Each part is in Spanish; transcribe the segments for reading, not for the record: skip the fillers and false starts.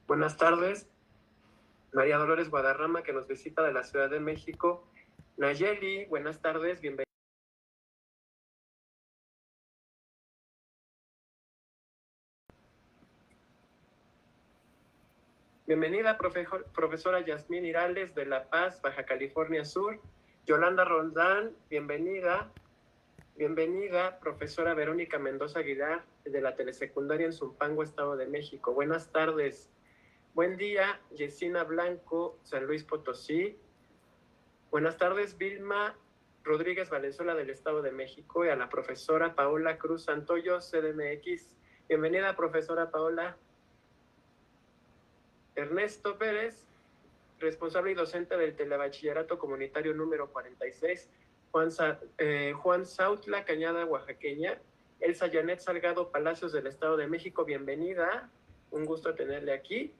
Buenas tardes, María Dolores Guadarrama, que nos visita de la Ciudad de México. Nayeli, buenas tardes, bienvenida. Bienvenida, profesora Yasmín Irales de La Paz, Baja California Sur. Yolanda Rondán, bienvenida. Bienvenida, profesora Verónica Mendoza Aguilar, de la Telesecundaria en Zumpango, Estado de México. Buenas tardes. Buen día, Yesina Blanco, San Luis Potosí. Buenas tardes, Vilma Rodríguez Valenzuela del Estado de México, y a la profesora Paola Cruz Santoyo, CDMX. Bienvenida, profesora Paola. Ernesto Pérez, responsable y docente del Telebachillerato Comunitario número 46. Juan Sautla Cañada, oaxaqueña. Elsa Janet Salgado Palacios del Estado de México, bienvenida. Un gusto tenerle aquí.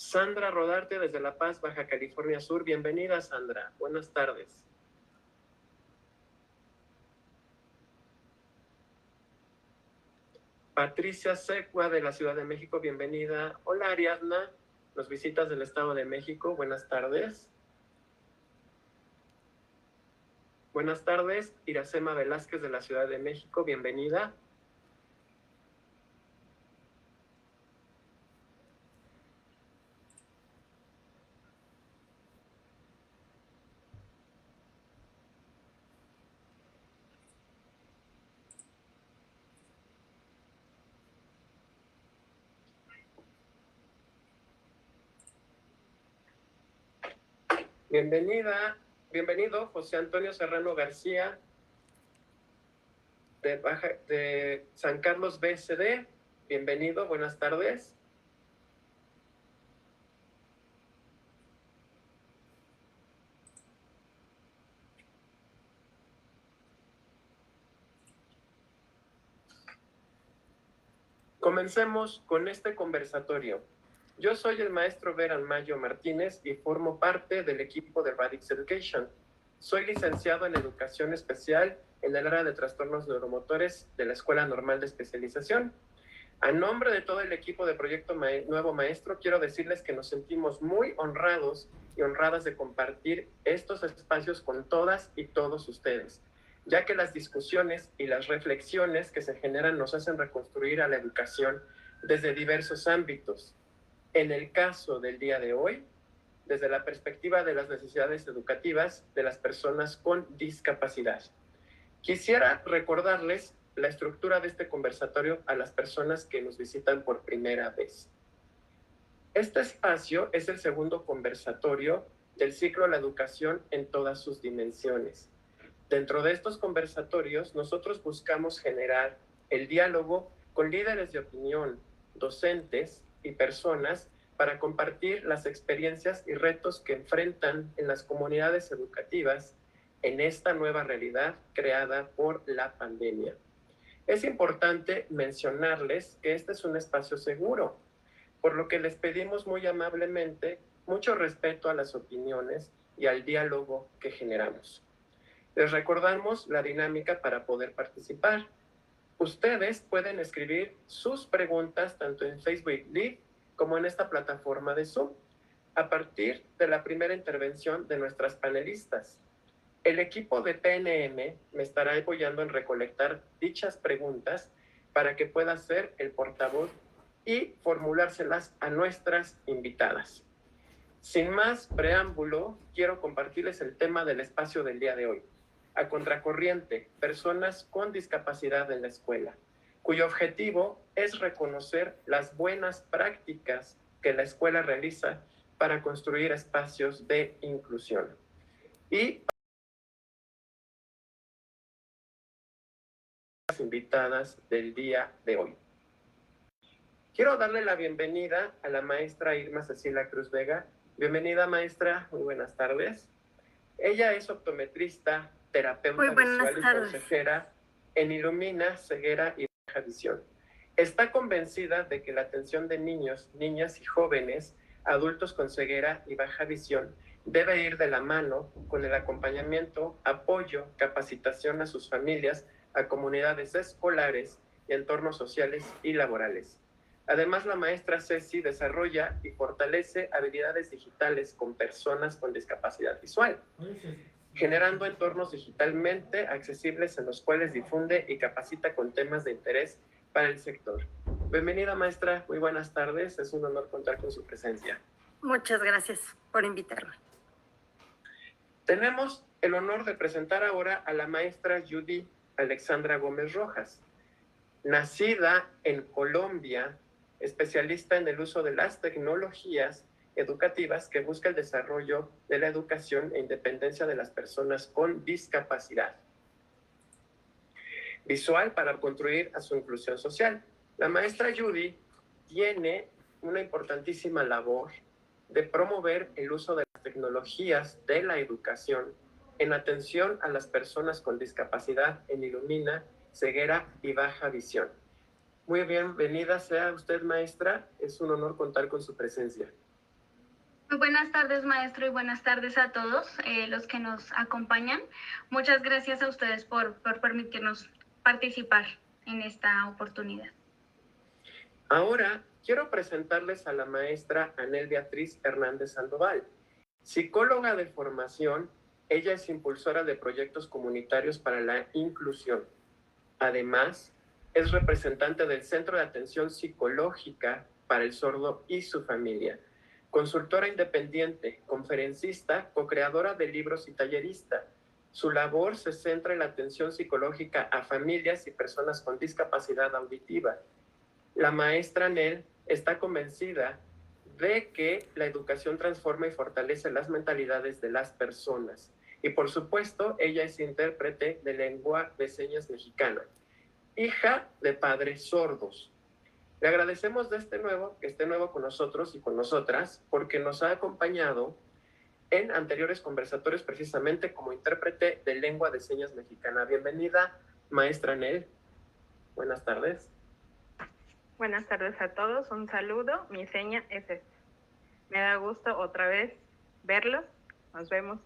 Sandra Rodarte desde La Paz, Baja California Sur. Bienvenida, Sandra. Buenas tardes. Patricia Secua de la Ciudad de México, bienvenida. Hola, Ariadna, nos visitas del Estado de México. Buenas tardes. Buenas tardes, Iracema Velázquez de la Ciudad de México, bienvenida. Bienvenido José Antonio Serrano García de San Carlos BSD. Bienvenido, buenas tardes. Comencemos con este conversatorio. Yo soy el maestro Veran Mayo Martínez y formo parte del equipo de Radix Education. Soy licenciado en Educación Especial en el área de trastornos neuromotores de la Escuela Normal de Especialización. A nombre de todo el equipo de Proyecto Nuevo Maestro, quiero decirles que nos sentimos muy honrados y honradas de compartir estos espacios con todas y todos ustedes, ya que las discusiones y las reflexiones que se generan nos hacen reconstruir a la educación desde diversos ámbitos. En el caso del día de hoy, desde la perspectiva de las necesidades educativas de las personas con discapacidad. Quisiera recordarles la estructura de este conversatorio a las personas que nos visitan por primera vez. Este espacio es el segundo conversatorio del ciclo La Educación en todas sus dimensiones. Dentro de estos conversatorios, nosotros buscamos generar el diálogo con líderes de opinión, docentes y personas para compartir las experiencias y retos que enfrentan en las comunidades educativas en esta nueva realidad creada por la pandemia. Es importante mencionarles que este es un espacio seguro, por lo que les pedimos muy amablemente mucho respeto a las opiniones y al diálogo que generamos. Les recordamos la dinámica para poder participar. Ustedes pueden escribir sus preguntas tanto en Facebook Live como en esta plataforma de Zoom, a partir de la primera intervención de nuestras panelistas. El equipo de PNM me estará apoyando en recolectar dichas preguntas para que pueda ser el portavoz y formulárselas a nuestras invitadas. Sin más preámbulo, quiero compartirles el tema del espacio del día de hoy. A contracorriente, personas con discapacidad en la escuela, cuyo objetivo es reconocer las buenas prácticas que la escuela realiza para construir espacios de inclusión. Y las invitadas del día de hoy. Quiero darle la bienvenida a la maestra Irma Cecilia Cruz Vega. Bienvenida, maestra, muy buenas tardes. Ella es optometrista, terapeuta visual y consejera en Ilumina, Ceguera y Baja Visión. Está convencida de que la atención de niños, niñas y jóvenes, adultos con ceguera y baja visión, debe ir de la mano con el acompañamiento, apoyo, capacitación a sus familias, a comunidades escolares y entornos sociales y laborales. Además, la maestra Ceci desarrolla y fortalece habilidades digitales con personas con discapacidad visual, generando entornos digitalmente accesibles en los cuales difunde y capacita con temas de interés para el sector. Bienvenida, maestra, muy buenas tardes, es un honor contar con su presencia. Muchas gracias por invitarme. Tenemos el honor de presentar ahora a la maestra Judy Alexandra Gómez Rojas, nacida en Colombia, especialista en el uso de las tecnologías educativas que busca el desarrollo de la educación e independencia de las personas con discapacidad visual para contribuir a su inclusión social. La maestra Judy tiene una importantísima labor de promover el uso de las tecnologías de la educación en atención a las personas con discapacidad en Ilumina, ceguera y baja visión. Muy bienvenida sea usted, maestra. Es un honor contar con su presencia. Muy buenas tardes, maestro, y buenas tardes a todos los que nos acompañan. Muchas gracias a ustedes por permitirnos participar en esta oportunidad. Ahora quiero presentarles a la maestra Anel Beatriz Hernández Sandoval. Psicóloga de formación, ella es impulsora de proyectos comunitarios para la inclusión. Además, es representante del Centro de Atención Psicológica para el Sordo y su familia. Consultora independiente, conferencista, co-creadora de libros y tallerista. Su labor se centra en la atención psicológica a familias y personas con discapacidad auditiva. La maestra Anel está convencida de que la educación transforma y fortalece las mentalidades de las personas. Y por supuesto, ella es intérprete de lengua de señas mexicana, hija de padres sordos. Le agradecemos que esté nuevo con nosotros y con nosotras, porque nos ha acompañado en anteriores conversatorios precisamente como intérprete de lengua de señas mexicana. Bienvenida, maestra Anel. Buenas tardes. Buenas tardes a todos, un saludo, mi seña es esta. Me da gusto otra vez verlos, nos vemos,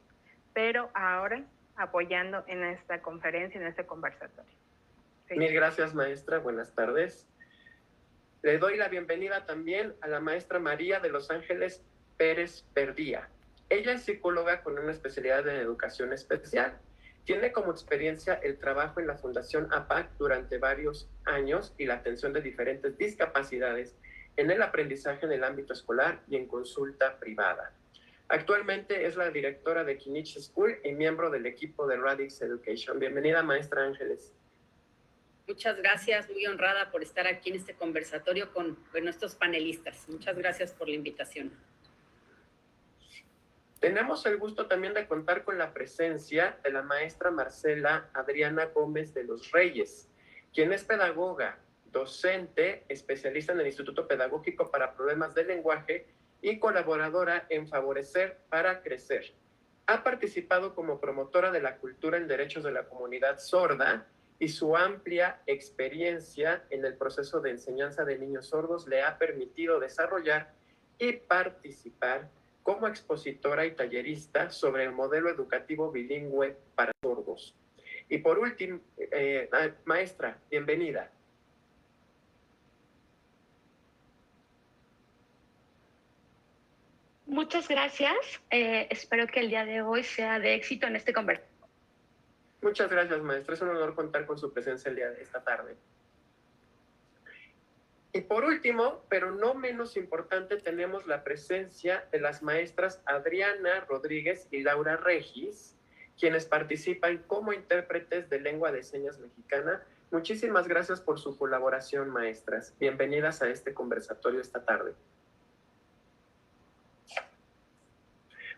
pero ahora apoyando en esta conferencia, en este conversatorio. Sí. Mil gracias, maestra, buenas tardes. Le doy la bienvenida también a la maestra María de Los Ángeles Pérez Perdía. Ella es psicóloga con una especialidad en educación especial. Tiene como experiencia el trabajo en la Fundación APAC durante varios años y la atención de diferentes discapacidades en el aprendizaje en el ámbito escolar y en consulta privada. Actualmente es la directora de Kinich School y miembro del equipo de Radix Education. Bienvenida, maestra Ángeles. Muchas gracias, muy honrada por estar aquí en este conversatorio con nuestros panelistas. Muchas gracias por la invitación. Tenemos el gusto también de contar con la presencia de la maestra Marcela Adriana Gómez de los Reyes, quien es pedagoga, docente, especialista en el Instituto Pedagógico para Problemas del Lenguaje y colaboradora en Favorecer para Crecer. Ha participado como promotora de la cultura en derechos de la comunidad sorda y su amplia experiencia en el proceso de enseñanza de niños sordos le ha permitido desarrollar y participar como expositora y tallerista sobre el modelo educativo bilingüe para sordos. Y por último, maestra, bienvenida. Muchas gracias. Espero que el día de hoy sea de éxito en este conversatorio. Muchas gracias, maestra. Es un honor contar con su presencia el día de esta tarde. Y por último, pero no menos importante, tenemos la presencia de las maestras Adriana Rodríguez y Laura Regis, quienes participan como intérpretes de lengua de señas mexicana. Muchísimas gracias por su colaboración, maestras. Bienvenidas a este conversatorio esta tarde.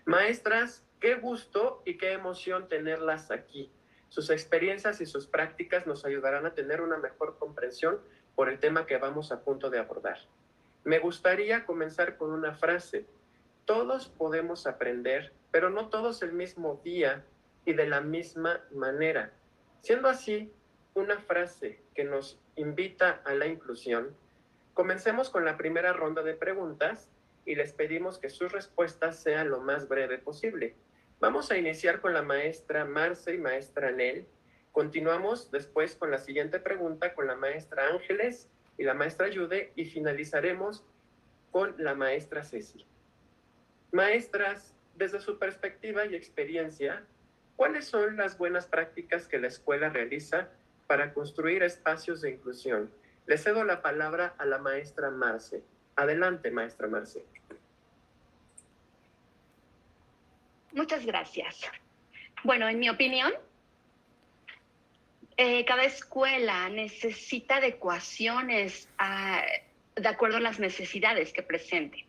Maestras, qué gusto y qué emoción tenerlas aquí. Sus experiencias y sus prácticas nos ayudarán a tener una mejor comprensión por el tema que vamos a punto de abordar. Me gustaría comenzar con una frase. Todos podemos aprender, pero no todos el mismo día y de la misma manera. Siendo así, una frase que nos invita a la inclusión, comencemos con la primera ronda de preguntas y les pedimos que sus respuestas sean lo más breve posible. Vamos a iniciar con la maestra Marce y maestra Nel. Continuamos después con la siguiente pregunta con la maestra Ángeles y la maestra Yude y finalizaremos con la maestra Ceci. Maestras, desde su perspectiva y experiencia, ¿cuáles son las buenas prácticas que la escuela realiza para construir espacios de inclusión? Le cedo la palabra a la maestra Marce. Adelante, maestra Marce. Muchas gracias. Bueno, en mi opinión, cada escuela necesita adecuaciones de acuerdo a las necesidades que presente.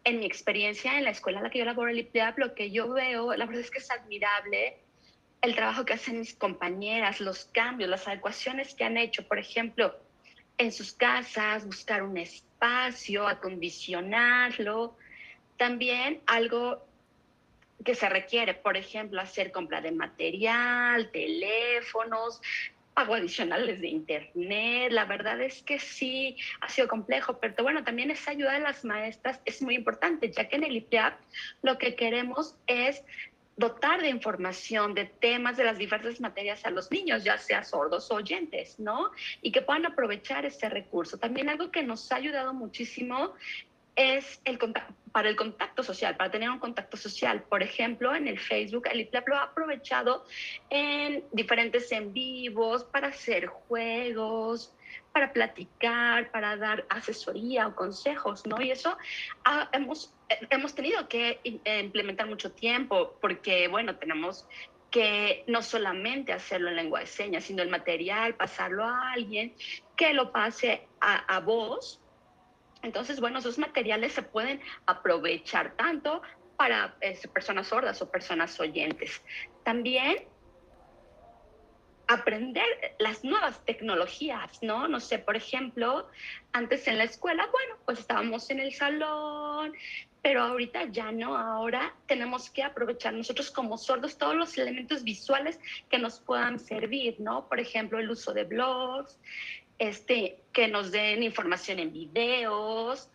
En mi experiencia en la escuela en la que yo laboro, el IPLEAP, lo que yo veo, la verdad es que es admirable el trabajo que hacen mis compañeras, los cambios, las adecuaciones que han hecho. Por ejemplo, en sus casas, buscar un espacio, acondicionarlo. También algo que se requiere, por ejemplo, hacer compra de material, teléfonos, pago adicionales de internet. La verdad es que sí, ha sido complejo, pero bueno, también esa ayuda de las maestras es muy importante, ya que en el IPLEAP lo que queremos es dotar de información, de temas de las diversas materias a los niños, ya sea sordos o oyentes, ¿no? Y que puedan aprovechar este recurso. También algo que nos ha ayudado muchísimo es para el contacto social, para tener un contacto social. Por ejemplo, en el Facebook, el IPLAP lo ha aprovechado en diferentes en vivos, para hacer juegos, para platicar, para dar asesoría o consejos, ¿no? Y eso hemos tenido que implementar mucho tiempo, porque, bueno, tenemos que no solamente hacerlo en lengua de señas, sino el material, pasarlo a alguien que lo pase a voz. Entonces, bueno, esos materiales se pueden aprovechar tanto para personas sordas o personas oyentes. También aprender las nuevas tecnologías, ¿no? No sé, por ejemplo, antes en la escuela, bueno, pues estábamos en el salón, pero ahorita ya no, ahora tenemos que aprovechar nosotros como sordos todos los elementos visuales que nos puedan servir, ¿no? Por ejemplo, el uso de blogs, que nos den información en videos.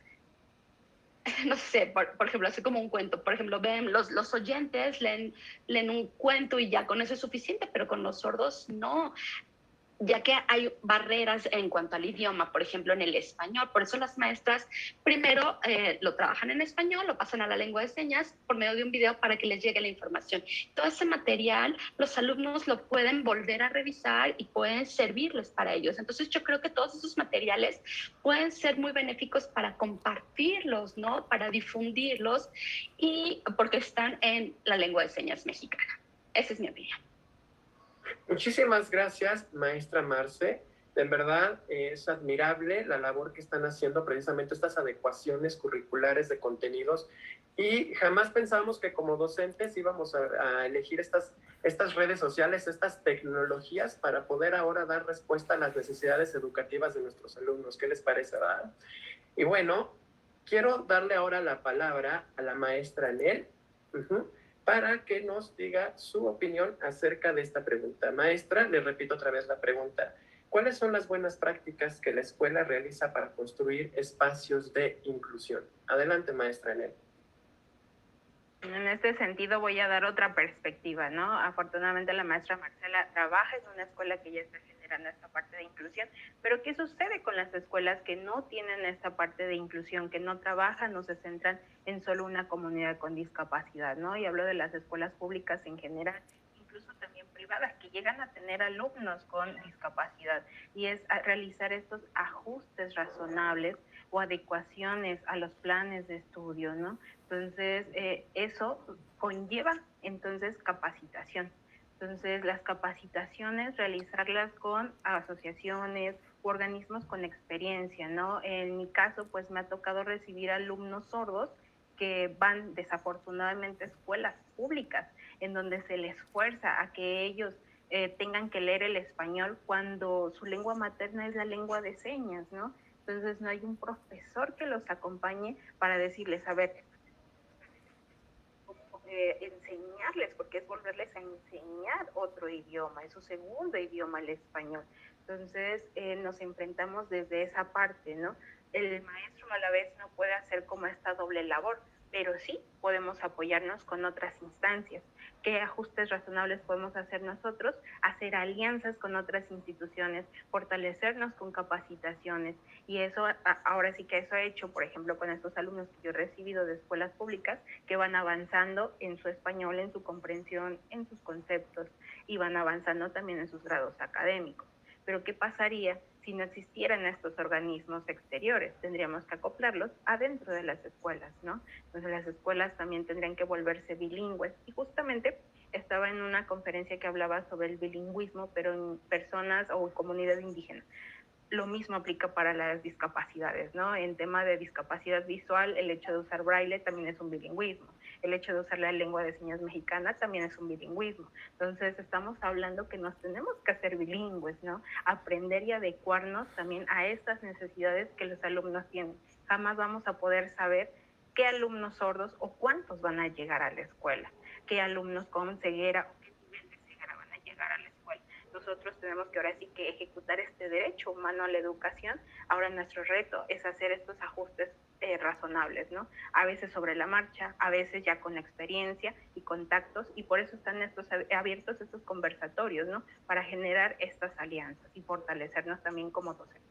No sé, por ejemplo, hace como un cuento. Por ejemplo, ven, los oyentes leen un cuento y ya con eso es suficiente, pero con los sordos no, ya que hay barreras en cuanto al idioma, por ejemplo, en el español. Por eso las maestras primero lo trabajan en español, lo pasan a la lengua de señas por medio de un video para que les llegue la información. Todo ese material, los alumnos lo pueden volver a revisar y pueden servirles para ellos. Entonces, yo creo que todos esos materiales pueden ser muy benéficos para compartirlos, ¿no? Para difundirlos, y porque están en la lengua de señas mexicana. Esa es mi opinión. Muchísimas gracias, maestra Marce. De verdad, es admirable la labor que están haciendo precisamente estas adecuaciones curriculares de contenidos y jamás pensamos que como docentes íbamos a elegir estas redes sociales, estas tecnologías para poder ahora dar respuesta a las necesidades educativas de nuestros alumnos. ¿Qué les parece, verdad? Y bueno, quiero darle ahora la palabra a la maestra Nel. Para que nos diga su opinión acerca de esta pregunta. Maestra, le repito otra vez la pregunta. ¿Cuáles son las buenas prácticas que la escuela realiza para construir espacios de inclusión? Adelante, maestra Nel. En este sentido voy a dar otra perspectiva, ¿no? Afortunadamente la maestra Marcela trabaja en una escuela que ya está generando esta parte de inclusión, pero ¿qué sucede con las escuelas que no tienen esta parte de inclusión, que no trabajan o se centran en solo una comunidad con discapacidad, ¿no? Y hablo de las escuelas públicas en general, incluso también privadas, que llegan a tener alumnos con discapacidad, y es a realizar estos ajustes razonables o adecuaciones a los planes de estudio, ¿no? Entonces, eso conlleva entonces capacitación. Entonces, las capacitaciones, realizarlas con asociaciones u organismos con experiencia, ¿no? En mi caso, pues me ha tocado recibir alumnos sordos que van desafortunadamente a escuelas públicas, en donde se les fuerza a que ellos tengan que leer el español cuando su lengua materna es la lengua de señas, ¿no? Entonces, no hay un profesor que los acompañe para decirles, a ver, enseñarles, porque es volverles a enseñar otro idioma, es su segundo idioma, el español. Entonces, nos enfrentamos desde esa parte, ¿no? El maestro a la vez no puede hacer como esta doble labor, pero sí podemos apoyarnos con otras instancias. ¿Qué ajustes razonables podemos hacer nosotros? Hacer alianzas con otras instituciones, fortalecernos con capacitaciones. Y eso, ahora sí que eso he hecho, por ejemplo, con estos alumnos que yo he recibido de escuelas públicas, que van avanzando en su español, en su comprensión, en sus conceptos, y van avanzando también en sus grados académicos. Pero ¿qué pasaría si no existieran estos organismos exteriores? Tendríamos que acoplarlos adentro de las escuelas, ¿no? Entonces las escuelas también tendrían que volverse bilingües. Y justamente estaba en una conferencia que hablaba sobre el bilingüismo, pero en personas o comunidad indígena. Lo mismo aplica para las discapacidades, ¿no? En tema de discapacidad visual, el hecho de usar braille también es un bilingüismo. El hecho de usar la lengua de señas mexicana también es un bilingüismo. Entonces, estamos hablando que nos tenemos que hacer bilingües, ¿no? Aprender y adecuarnos también a estas necesidades que los alumnos tienen. Jamás vamos a poder saber qué alumnos sordos o cuántos van a llegar a la escuela, qué alumnos con ceguera o qué nivel de ceguera van a llegar a la escuela. Nosotros tenemos que ahora sí que ejecutar este derecho humano a la educación. Ahora nuestro reto es hacer estos ajustes razonables, ¿no? A veces sobre la marcha, a veces ya con la experiencia y contactos, y por eso están abiertos estos conversatorios, ¿no? Para generar estas alianzas y fortalecernos también como docentes.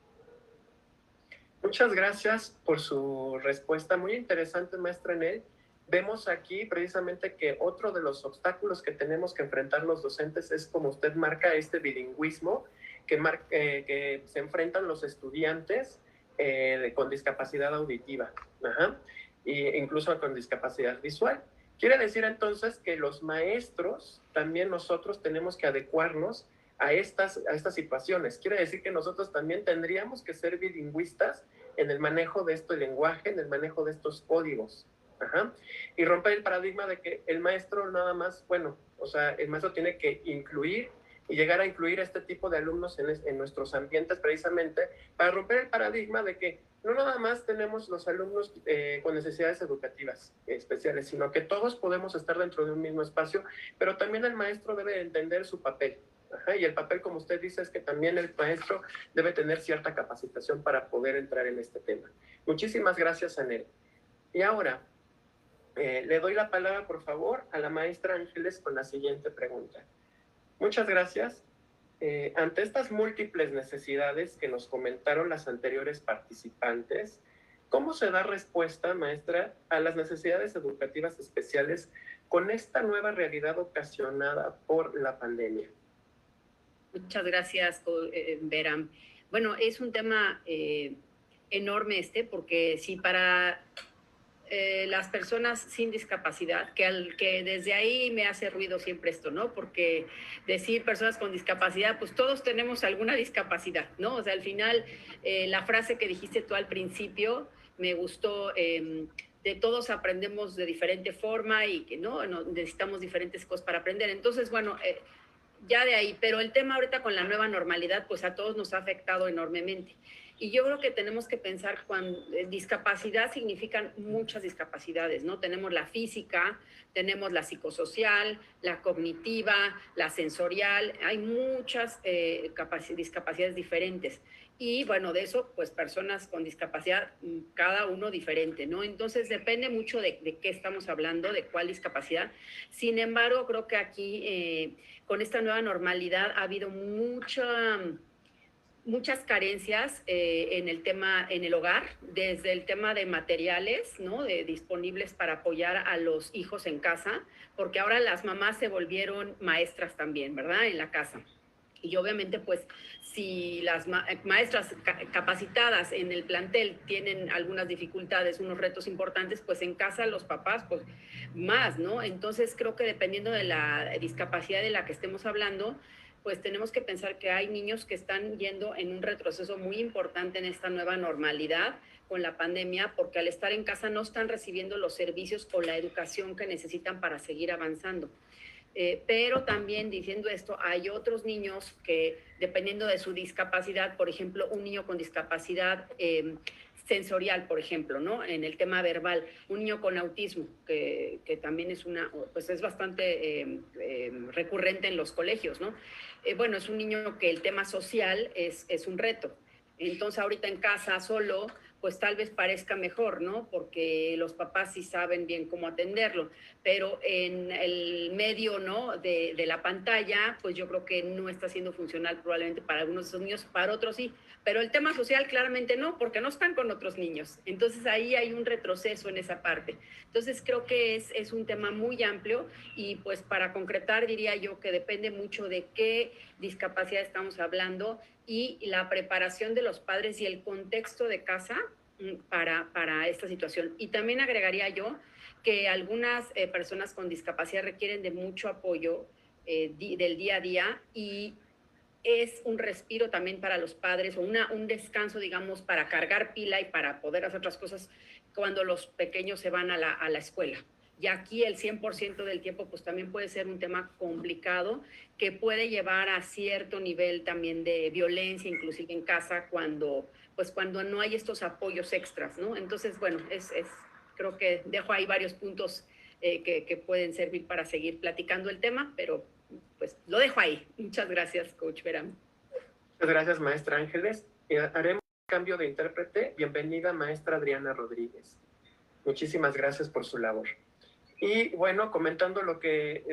Muchas gracias por su respuesta, muy interesante, maestra Enel. Vemos aquí precisamente que otro de los obstáculos que tenemos que enfrentar los docentes es, como usted marca, este bilingüismo que se enfrentan los estudiantes con discapacidad auditiva, e incluso con discapacidad visual. Quiere decir entonces que los maestros, también nosotros tenemos que adecuarnos a estas situaciones. Quiere decir que nosotros también tendríamos que ser bilingüistas en el manejo de este lenguaje, en el manejo de estos códigos. Y romper el paradigma de que el maestro nada más, el maestro tiene que incluir y llegar a incluir a este tipo de alumnos en nuestros ambientes, precisamente para romper el paradigma de que no nada más tenemos los alumnos con necesidades educativas especiales, sino que todos podemos estar dentro de un mismo espacio, pero también el maestro debe entender su papel. Y el papel, como usted dice, es que también el maestro debe tener cierta capacitación para poder entrar en este tema. Muchísimas gracias, Anel. Y ahora, le doy la palabra, por favor, a la maestra Ángeles con la siguiente pregunta. Muchas gracias. Ante estas múltiples necesidades que nos comentaron las anteriores participantes, ¿cómo se da respuesta, maestra, a las necesidades educativas especiales con esta nueva realidad ocasionada por la pandemia? Muchas gracias, Veram. Bueno, es un tema enorme porque si para las personas sin discapacidad, que desde ahí me hace ruido siempre esto, ¿no? Porque decir personas con discapacidad, pues todos tenemos alguna discapacidad, ¿no? O sea, al final, la frase que dijiste tú al principio me gustó, de todos aprendemos de diferente forma y que no necesitamos diferentes cosas para aprender. Entonces, bueno, ya de ahí, pero el tema ahorita con la nueva normalidad, pues a todos nos ha afectado enormemente. Y yo creo que tenemos que pensar cuando discapacidad significan muchas discapacidades, ¿no? Tenemos la física, tenemos la psicosocial, la cognitiva, la sensorial, hay muchas discapacidades diferentes. Y bueno, de eso, pues personas con discapacidad, cada uno diferente, ¿no? Entonces depende mucho de qué estamos hablando, de cuál discapacidad. Sin embargo, creo que aquí con esta nueva normalidad ha habido muchas carencias en el hogar, desde el tema de materiales, ¿no? Disponibles para apoyar a los hijos en casa, porque ahora las mamás se volvieron maestras también, ¿verdad? En la casa. Y obviamente, pues, si las maestras capacitadas en el plantel tienen algunas dificultades, unos retos importantes, pues en casa los papás, pues, más, ¿no? Entonces, creo que dependiendo de la discapacidad de la que estemos hablando, pues tenemos que pensar que hay niños que están yendo en un retroceso muy importante en esta nueva normalidad con la pandemia, porque al estar en casa no están recibiendo los servicios o la educación que necesitan para seguir avanzando. Pero también diciendo esto, hay otros niños que dependiendo de su discapacidad, por ejemplo, un niño con discapacidad sensorial, por ejemplo, ¿no? En el tema verbal, un niño con autismo, que también es pues es bastante recurrente en los colegios, ¿no? Bueno, es un niño que el tema social es un reto. Entonces, ahorita en casa solo, pues tal vez parezca mejor, ¿no? Porque los papás sí saben bien cómo atenderlo, pero en el medio, ¿no? de la pantalla, pues yo creo que no está siendo funcional probablemente para algunos de esos niños, para otros sí, pero el tema social claramente no, porque no están con otros niños. Entonces ahí hay un retroceso en esa parte. Entonces creo que es un tema muy amplio y pues para concretar diría yo que depende mucho de qué discapacidad estamos hablando y la preparación de los padres y el contexto de casa para esta situación. Y también agregaría yo que algunas personas con discapacidad requieren de mucho apoyo del día a día y es un respiro también para los padres o un descanso, digamos, para cargar pila y para poder hacer otras cosas cuando los pequeños se van a la escuela. Y aquí el 100% del tiempo pues también puede ser un tema complicado que puede llevar a cierto nivel también de violencia, inclusive en casa, cuando no hay estos apoyos extras, ¿no? Entonces, bueno, creo que dejo ahí varios puntos que pueden servir para seguir platicando el tema, pero pues lo dejo ahí. Muchas gracias, Coach Veram. Muchas gracias, maestra Ángeles. Haremos un cambio de intérprete. Bienvenida, maestra Adriana Rodríguez. Muchísimas gracias por su labor. Y bueno, comentando lo que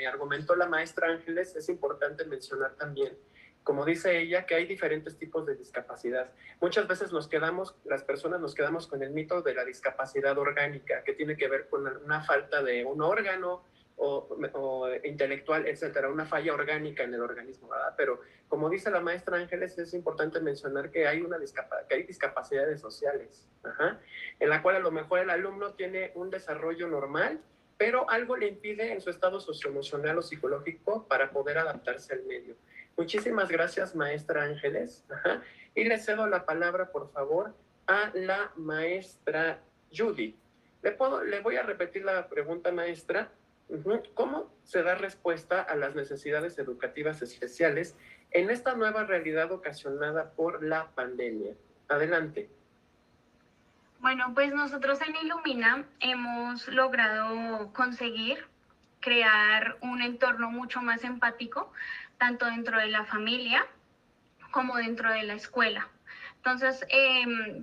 argumentó la maestra Ángeles, es importante mencionar también, como dice ella, que hay diferentes tipos de discapacidad. Muchas veces las personas nos quedamos con el mito de la discapacidad orgánica, que tiene que ver con una falta de un órgano o intelectual, etcétera, una falla orgánica en el organismo, ¿verdad? Pero como dice la maestra Ángeles, es importante mencionar que hay discapacidades sociales, en la cual a lo mejor el alumno tiene un desarrollo normal, pero algo le impide en su estado socioemocional o psicológico para poder adaptarse al medio. Muchísimas gracias, maestra Ángeles. Y le cedo la palabra, por favor, a la maestra Judy. Le voy a repetir la pregunta, maestra. ¿Cómo se da respuesta a las necesidades educativas especiales en esta nueva realidad ocasionada por la pandemia? Adelante. Bueno, pues nosotros en Ilumina hemos logrado conseguir crear un entorno mucho más empático, tanto dentro de la familia como dentro de la escuela. Entonces,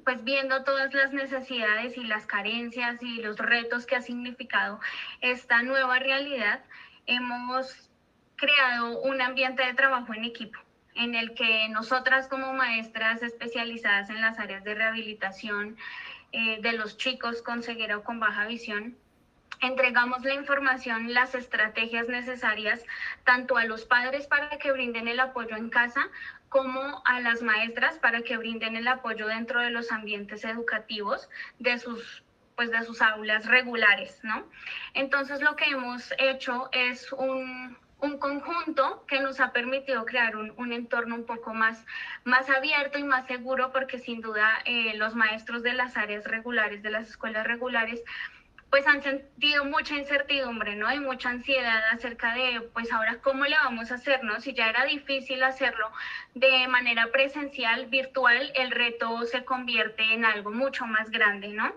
pues viendo todas las necesidades y las carencias y los retos que ha significado esta nueva realidad, hemos creado un ambiente de trabajo en equipo en el que nosotras como maestras especializadas en las áreas de rehabilitación de los chicos con ceguera o con baja visión, entregamos la información, las estrategias necesarias tanto a los padres para que brinden el apoyo en casa como a las maestras para que brinden el apoyo dentro de los ambientes educativos de sus aulas regulares, ¿no? Entonces lo que hemos hecho es un conjunto que nos ha permitido crear un entorno un poco más abierto y más seguro, porque sin duda los maestros de las áreas regulares, de las escuelas regulares, pues han sentido mucha incertidumbre, ¿no? Y mucha ansiedad acerca de, pues ahora, ¿cómo le vamos a hacer, no? Si ya era difícil hacerlo de manera presencial, virtual, el reto se convierte en algo mucho más grande, ¿no?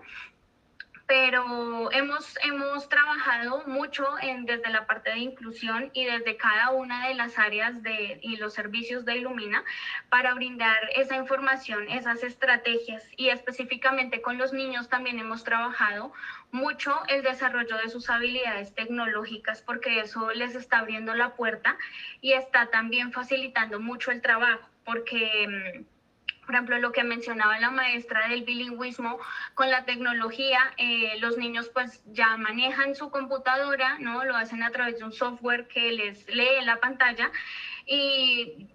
Pero hemos trabajado mucho desde la parte de inclusión y desde cada una de las áreas y los servicios de Ilumina para brindar esa información, esas estrategias, y específicamente con los niños también hemos trabajado mucho el desarrollo de sus habilidades tecnológicas, porque eso les está abriendo la puerta y está también facilitando mucho el trabajo, porque por ejemplo, lo que mencionaba la maestra del bilingüismo, con la tecnología, los niños pues ya manejan su computadora, ¿no? Lo hacen a través de un software que les lee la pantalla y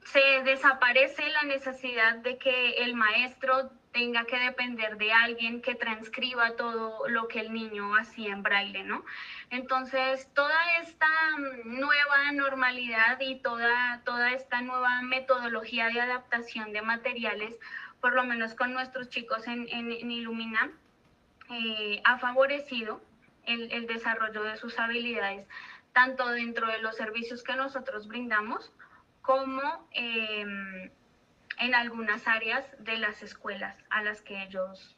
se desaparece la necesidad de que el maestro tenga que depender de alguien que transcriba todo lo que el niño hacía en braille, ¿no? Entonces, toda esta nueva normalidad y toda esta nueva metodología de adaptación de materiales, por lo menos con nuestros chicos en Ilumina, ha favorecido el desarrollo de sus habilidades, tanto dentro de los servicios que nosotros brindamos, como en algunas áreas de las escuelas a las que ellos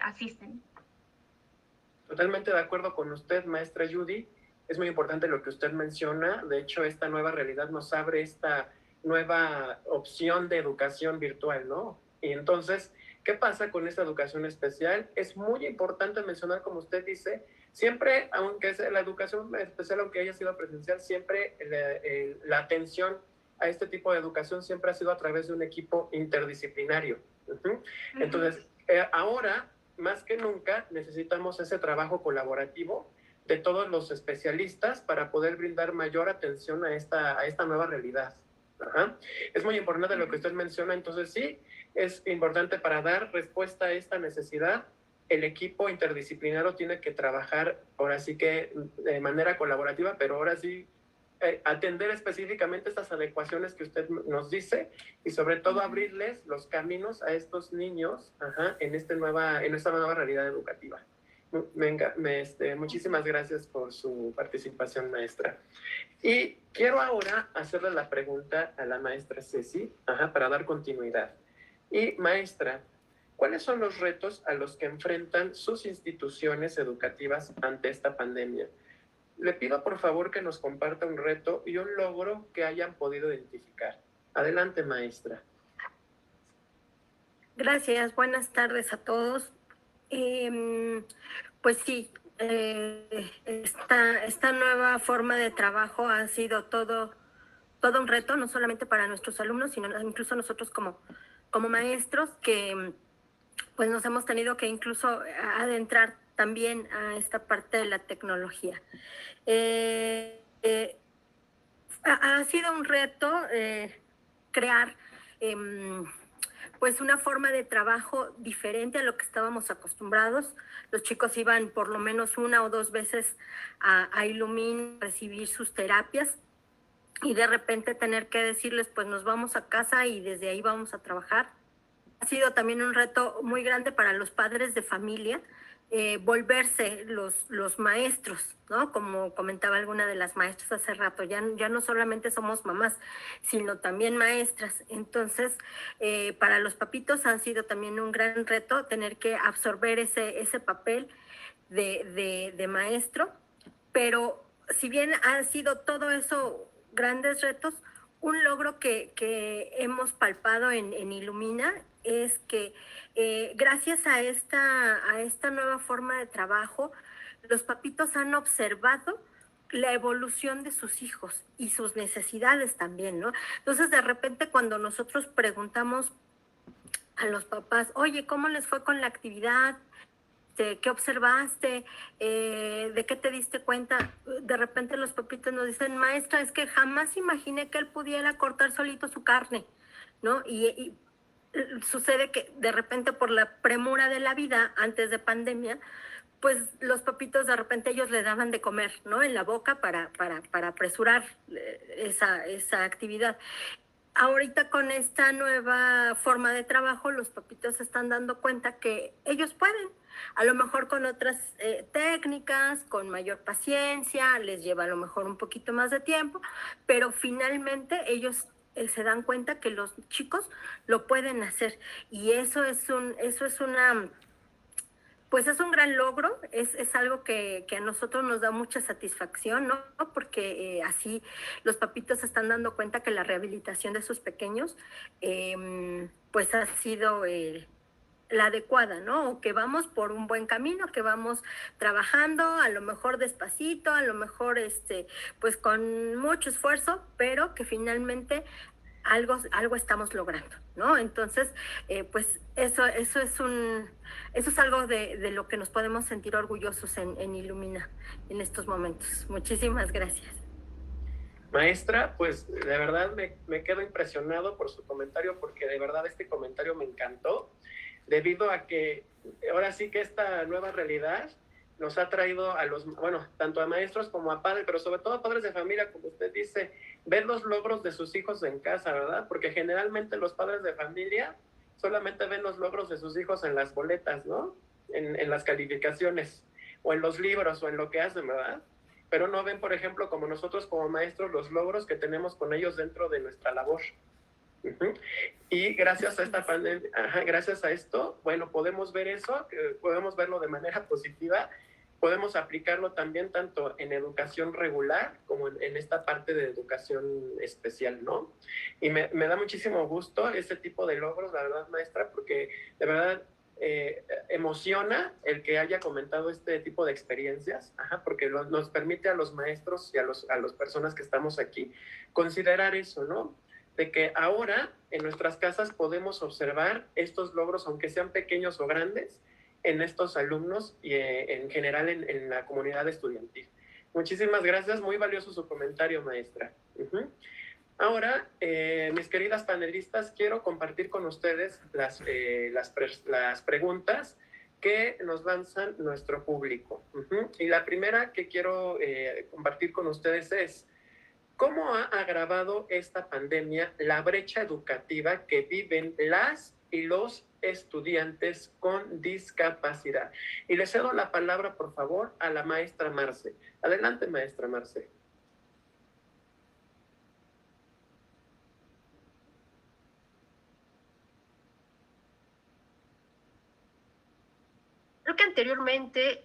asisten. Totalmente de acuerdo con usted, maestra Judy. Es muy importante lo que usted menciona. De hecho, esta nueva realidad nos abre esta nueva opción de educación virtual, ¿no? Y entonces, ¿qué pasa con esta educación especial? Es muy importante mencionar, como usted dice, siempre, aunque sea la educación especial, aunque haya sido presencial, siempre la atención a este tipo de educación siempre ha sido a través de un equipo interdisciplinario. Entonces, ahora, más que nunca, necesitamos ese trabajo colaborativo de todos los especialistas para poder brindar mayor atención a esta nueva realidad. Es muy importante lo que usted menciona, entonces sí, es importante para dar respuesta a esta necesidad. El equipo interdisciplinario tiene que trabajar, ahora sí que de manera colaborativa, pero ahora sí atender específicamente estas adecuaciones que usted nos dice y sobre todo abrirles los caminos a estos niños en esta nueva realidad educativa. Venga, muchísimas gracias por su participación, maestra. Y quiero ahora hacerle la pregunta a la maestra Ceci, para dar continuidad. Y maestra, ¿cuáles son los retos a los que enfrentan sus instituciones educativas ante esta pandemia? Le pido por favor que nos comparta un reto y un logro que hayan podido identificar. Adelante, maestra. Gracias, buenas tardes a todos. Pues sí, esta nueva forma de trabajo ha sido todo un reto, no solamente para nuestros alumnos, sino incluso nosotros como maestros, que pues nos hemos tenido que incluso adentrar también a esta parte de la tecnología. Ha sido un reto crear pues una forma de trabajo diferente a lo que estábamos acostumbrados. Los chicos iban por lo menos 1 o 2 veces a Ilumina a recibir sus terapias y de repente tener que decirles, pues nos vamos a casa y desde ahí vamos a trabajar. Ha sido también un reto muy grande para los padres de familia, volverse los maestros, ¿no? Como comentaba alguna de las maestras hace rato, ya no solamente somos mamás, sino también maestras. Entonces, para los papitos ha sido también un gran reto tener que absorber ese papel de maestro, pero si bien ha sido todo eso grandes retos, un logro que hemos palpado en Ilumina es que gracias a esta nueva forma de trabajo, los papitos han observado la evolución de sus hijos y sus necesidades también, ¿no? Entonces, de repente, cuando nosotros preguntamos a los papás, oye, ¿cómo les fue con la actividad? ¿Qué observaste? ¿De qué te diste cuenta? De repente los papitos nos dicen, maestra, es que jamás imaginé que él pudiera cortar solito su carne, ¿no? Y sucede que de repente por la premura de la vida antes de pandemia, pues los papitos de repente ellos le daban de comer, ¿no? En la boca para apresurar esa actividad. Ahorita con esta nueva forma de trabajo, los papitos se están dando cuenta que ellos pueden, a lo mejor con otras técnicas, con mayor paciencia, les lleva a lo mejor un poquito más de tiempo, pero finalmente ellos se dan cuenta que los chicos lo pueden hacer y eso es un gran logro, es algo que a nosotros nos da mucha satisfacción, ¿no? Porque así los papitos se están dando cuenta que la rehabilitación de sus pequeños pues ha sido la adecuada, ¿no? O que vamos por un buen camino, que vamos trabajando, a lo mejor despacito, a lo mejor pues con mucho esfuerzo, pero que finalmente algo estamos logrando, ¿no? Entonces, pues eso es algo de lo que nos podemos sentir orgullosos en Ilumina en estos momentos. Muchísimas gracias. Maestra, pues de verdad me quedo impresionado por su comentario, porque de verdad este comentario me encantó, debido a que ahora sí que esta nueva realidad nos ha traído tanto a maestros como a padres, pero sobre todo a padres de familia, como usted dice, ver los logros de sus hijos en casa, ¿verdad? Porque generalmente los padres de familia solamente ven los logros de sus hijos en las boletas, ¿no? En las calificaciones, o en los libros, o en lo que hacen, ¿verdad? Pero no ven, por ejemplo, como nosotros como maestros, los logros que tenemos con ellos dentro de nuestra labor. Ujú. Y gracias a esta pandemia, gracias a esto, bueno, podemos ver eso, podemos verlo de manera positiva, podemos aplicarlo también tanto en educación regular como en esta parte de educación especial, ¿no? Y me da muchísimo gusto ese tipo de logros, la verdad, maestra, porque de verdad emociona el que haya comentado este tipo de experiencias, porque nos permite a los maestros y a las personas que estamos aquí considerar eso, ¿no? De que ahora en nuestras casas podemos observar estos logros, aunque sean pequeños o grandes, en estos alumnos y en general en la comunidad estudiantil. Muchísimas gracias, muy valioso su comentario, maestra. Ahora, mis queridas panelistas, quiero compartir con ustedes las preguntas que nos lanzan nuestro público. Y la primera que quiero compartir con ustedes es: ¿cómo ha agravado esta pandemia la brecha educativa que viven las y los estudiantes con discapacidad? Y le cedo la palabra, por favor, a la maestra Marce. Adelante, maestra Marce. Creo que anteriormente,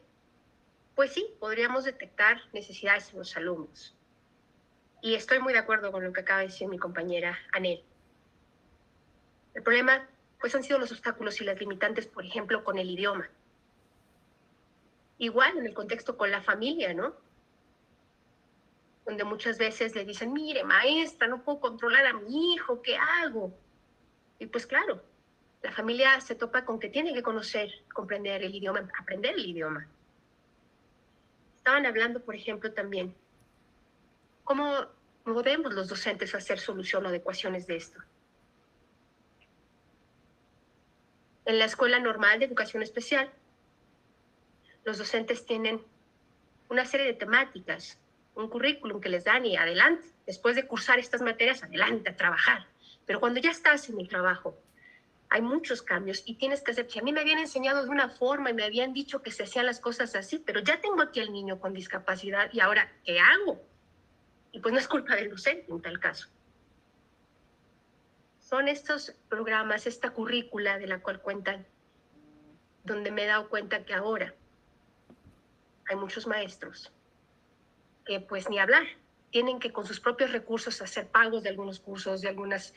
pues sí, podríamos detectar necesidades en los alumnos. Y estoy muy de acuerdo con lo que acaba de decir mi compañera Anel. El problema, pues, han sido los obstáculos y las limitantes, por ejemplo, con el idioma. Igual en el contexto con la familia, ¿no? Donde muchas veces le dicen, mire, maestra, no puedo controlar a mi hijo, ¿qué hago? Y pues claro, la familia se topa con que tiene que conocer, comprender el idioma, aprender el idioma. Estaban hablando, por ejemplo, también, ¿cómo podemos los docentes hacer solución o adecuaciones de esto? En la escuela normal de educación especial, los docentes tienen una serie de temáticas, un currículum que les dan y adelante, después de cursar estas materias, adelante a trabajar. Pero cuando ya estás en el trabajo, hay muchos cambios y tienes que hacer, si a mí me habían enseñado de una forma y me habían dicho que se hacían las cosas así, pero ya tengo aquí al niño con discapacidad y ahora, ¿qué hago? Y pues no es culpa del docente en tal caso. Son estos programas, esta currícula de la cual cuentan, donde me he dado cuenta que ahora hay muchos maestros que pues ni hablar, tienen que con sus propios recursos hacer pagos de algunos cursos, de algunas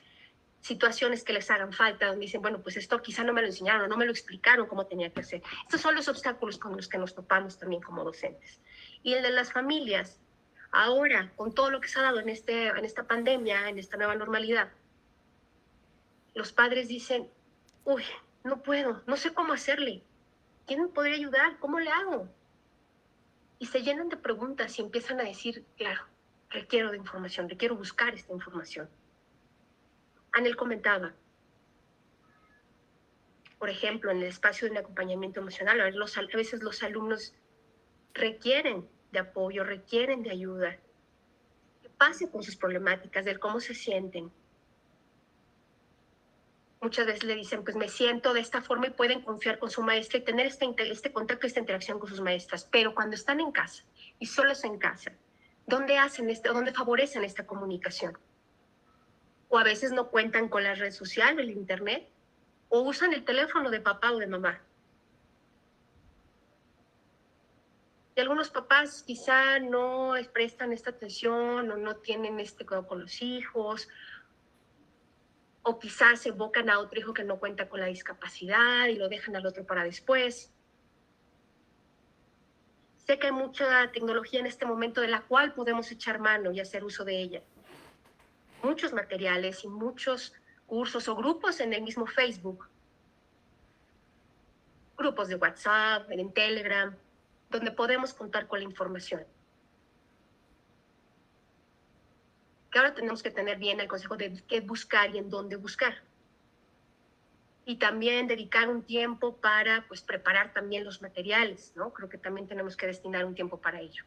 situaciones que les hagan falta, donde dicen, bueno, pues esto quizá no me lo enseñaron, no me lo explicaron cómo tenía que hacer. Estos son los obstáculos con los que nos topamos también como docentes. Y el de las familias, ahora, con todo lo que se ha dado en esta pandemia, en esta nueva normalidad, los padres dicen, uy, no puedo, no sé cómo hacerle. ¿Quién me podría ayudar? ¿Cómo le hago? Y se llenan de preguntas y empiezan a decir, claro, requiero de información, requiero buscar esta información. Anel comentaba, por ejemplo, en el espacio de un acompañamiento emocional, a veces los alumnos requieren de apoyo, requieren de ayuda, que pase con sus problemáticas, de cómo se sienten. Muchas veces le dicen, pues me siento de esta forma y pueden confiar con su maestra y tener este contacto, esta interacción con sus maestras. Pero cuando están en casa y solos en casa, ¿dónde favorecen esta comunicación? O a veces no cuentan con la red social, el internet, o usan el teléfono de papá o de mamá. Y algunos papás quizá no prestan esta atención o no tienen este cuidado con los hijos, o quizás se evocan a otro hijo que no cuenta con la discapacidad y lo dejan al otro para después. Sé que hay mucha tecnología en este momento de la cual podemos echar mano y hacer uso de ella. Muchos materiales y muchos cursos o grupos en el mismo Facebook. Grupos de WhatsApp, en Telegram, donde podemos contar con la información. Que ahora tenemos que tener bien el consejo de qué buscar y en dónde buscar. Y también dedicar un tiempo para pues, preparar también los materiales, ¿no? Creo que también tenemos que destinar un tiempo para ello.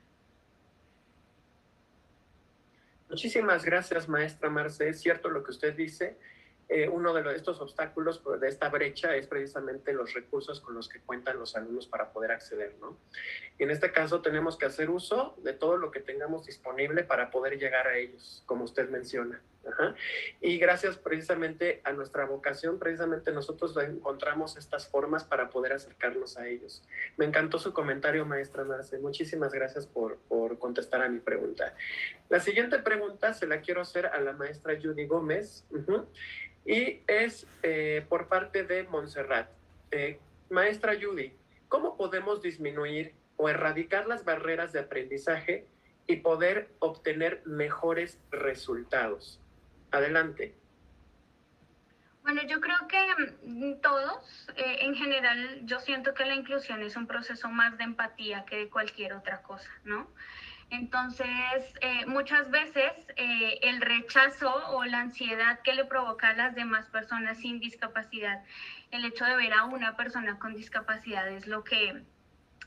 Muchísimas gracias, maestra Marce. Es cierto lo que usted dice. Uno de estos obstáculos de esta brecha es precisamente los recursos con los que cuentan los alumnos para poder acceder, ¿no? Y en este caso tenemos que hacer uso de todo lo que tengamos disponible para poder llegar a ellos, como usted menciona. Ajá. Y gracias precisamente a nuestra vocación, precisamente nosotros encontramos estas formas para poder acercarnos a ellos. Me encantó su comentario, maestra Marce. Muchísimas gracias por contestar a mi pregunta. La siguiente pregunta se la quiero hacer a la maestra Judy Gómez, y es por parte de Montserrat. Maestra Judy, ¿cómo podemos disminuir o erradicar las barreras de aprendizaje y poder obtener mejores resultados? Adelante. Bueno, yo creo que todos, en general, yo siento que la inclusión es un proceso más de empatía que de cualquier otra cosa, ¿no? Entonces, muchas veces el rechazo o la ansiedad que le provoca a las demás personas sin discapacidad, el hecho de ver a una persona con discapacidad es lo que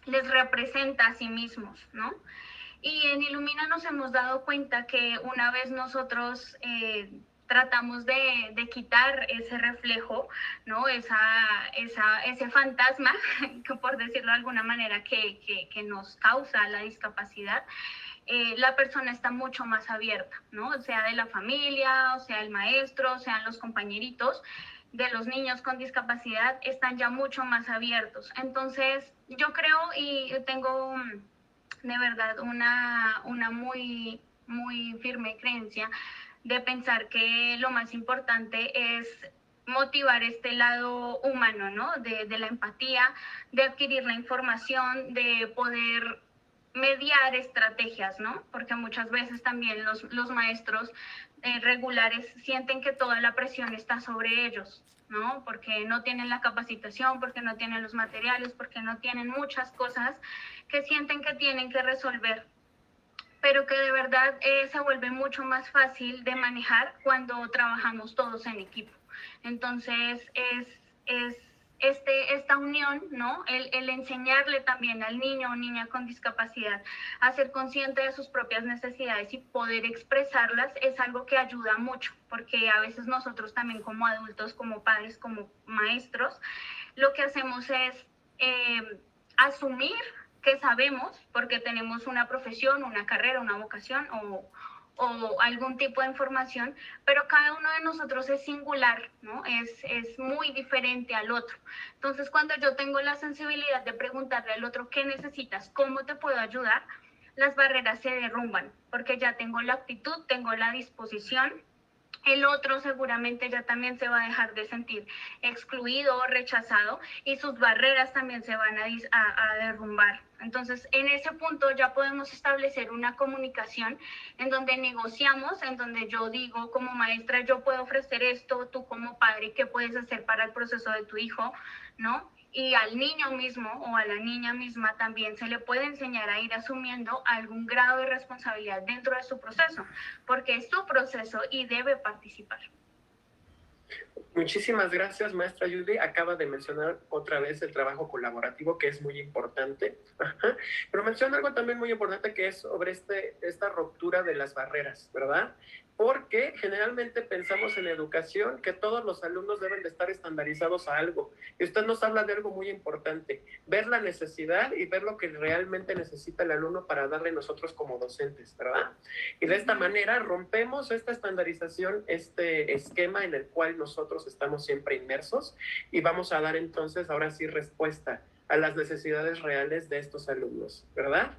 les representa a sí mismos, ¿no? Y en Ilumina nos hemos dado cuenta que una vez nosotros tratamos de quitar ese reflejo, ¿no? Ese fantasma, que por decirlo de alguna manera, que nos causa la discapacidad, la persona está mucho más abierta, ¿no? O sea de la familia, o sea el maestro, o sean los compañeritos de los niños con discapacidad, están ya mucho más abiertos. Entonces, yo creo y tengo de verdad una muy, muy firme creencia de pensar que lo más importante es motivar este lado humano, ¿no? De la empatía, de adquirir la información, de poder mediar estrategias, ¿no? Porque muchas veces también los maestros regulares sienten que toda la presión está sobre ellos, ¿no? Porque no tienen la capacitación, porque no tienen los materiales, porque no tienen muchas cosas que sienten que tienen que resolver, pero que de verdad se vuelve mucho más fácil de manejar cuando trabajamos todos en equipo. Entonces, es esta unión, ¿no? El enseñarle también al niño o niña con discapacidad a ser consciente de sus propias necesidades y poder expresarlas es algo que ayuda mucho, porque a veces nosotros también como adultos, como padres, como maestros, lo que hacemos es asumir que sabemos porque tenemos una profesión, una carrera, una vocación o algún tipo de información, pero cada uno de nosotros es singular, ¿no? Es muy diferente al otro. Entonces, cuando yo tengo la sensibilidad de preguntarle al otro, ¿qué necesitas? ¿Cómo te puedo ayudar? Las barreras se derrumban, porque ya tengo la actitud, tengo la disposición. El otro seguramente ya también se va a dejar de sentir excluido o rechazado y sus barreras también se van a derrumbar. Entonces, en ese punto ya podemos establecer una comunicación en donde negociamos, en donde yo digo como maestra, yo puedo ofrecer esto, tú como padre, ¿qué puedes hacer para el proceso de tu hijo? ¿No? Y al niño mismo o a la niña misma también se le puede enseñar a ir asumiendo algún grado de responsabilidad dentro de su proceso, porque es su proceso y debe participar. Muchísimas gracias, maestra Judy. Acaba de mencionar otra vez el trabajo colaborativo, que es muy importante. Ajá. Pero menciona algo también muy importante, que es sobre esta ruptura de las barreras, ¿verdad? Porque generalmente pensamos en educación que todos los alumnos deben de estar estandarizados a algo. Y usted nos habla de algo muy importante, ver la necesidad y ver lo que realmente necesita el alumno para darle nosotros como docentes, ¿verdad? Y de esta manera rompemos esta estandarización, este esquema en el cual nosotros estamos siempre inmersos, y vamos a dar entonces ahora sí respuesta a las necesidades reales de estos alumnos, ¿verdad?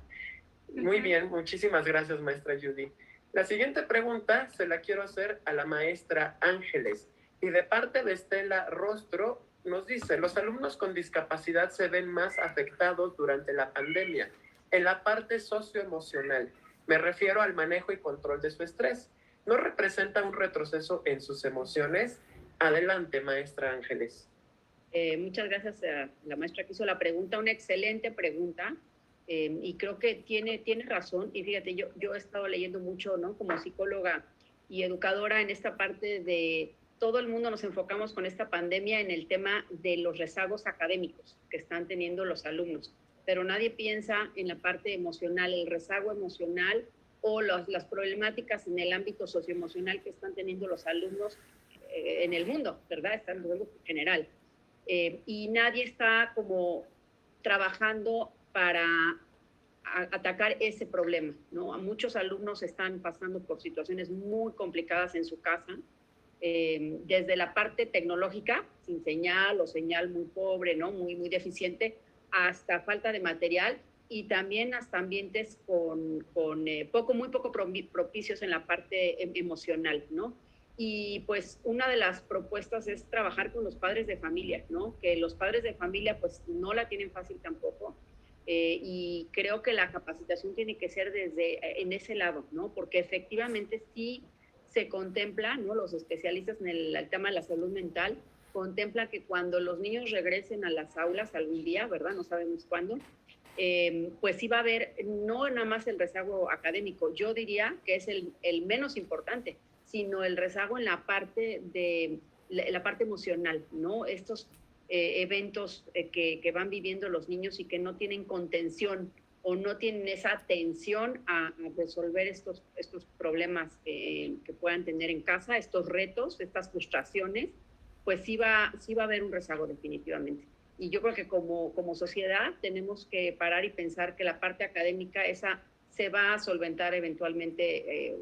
Muy bien, muchísimas gracias, maestra Judy. La siguiente pregunta se la quiero hacer a la maestra Ángeles, y de parte de Estela Rostro nos dice: los alumnos con discapacidad se ven más afectados durante la pandemia en la parte socioemocional. Me refiero al manejo y control de su estrés. ¿No representa un retroceso en sus emociones? Adelante, maestra Ángeles. Muchas gracias a la maestra que hizo la pregunta, una excelente pregunta. Y creo que tiene razón. Y fíjate, yo he estado leyendo mucho, ¿no? Como psicóloga y educadora en esta parte de todo el mundo nos enfocamos con esta pandemia en el tema de los rezagos académicos que están teniendo los alumnos, pero nadie piensa en la parte emocional, el rezago emocional o las problemáticas en el ámbito socioemocional que están teniendo los alumnos en el mundo, ¿verdad? Están en el mundo general. Y nadie está como trabajando para atacar ese problema, ¿no? A muchos alumnos están pasando por situaciones muy complicadas en su casa, desde la parte tecnológica, sin señal o señal muy pobre, ¿no? Muy deficiente, hasta falta de material y también hasta ambientes muy poco propicios en la parte emocional, ¿no? Y pues una de las propuestas es trabajar con los padres de familia, ¿no? Que los padres de familia pues no la tienen fácil tampoco. Y creo que la capacitación tiene que ser en ese lado, ¿no? Porque efectivamente sí se contempla, ¿no? Los especialistas en el tema de la salud mental contempla que cuando los niños regresen a las aulas algún día, ¿verdad? No sabemos cuándo, pues sí va a haber no nada más el rezago académico, yo diría que es el menos importante, sino el rezago en la parte la parte emocional, ¿no? Estos eventos que van viviendo los niños y que no tienen contención o no tienen esa atención a resolver estos problemas que puedan tener en casa, estos retos, estas frustraciones, pues sí va a haber un rezago definitivamente. Y yo creo que como sociedad tenemos que parar y pensar que la parte académica esa se va a solventar eventualmente,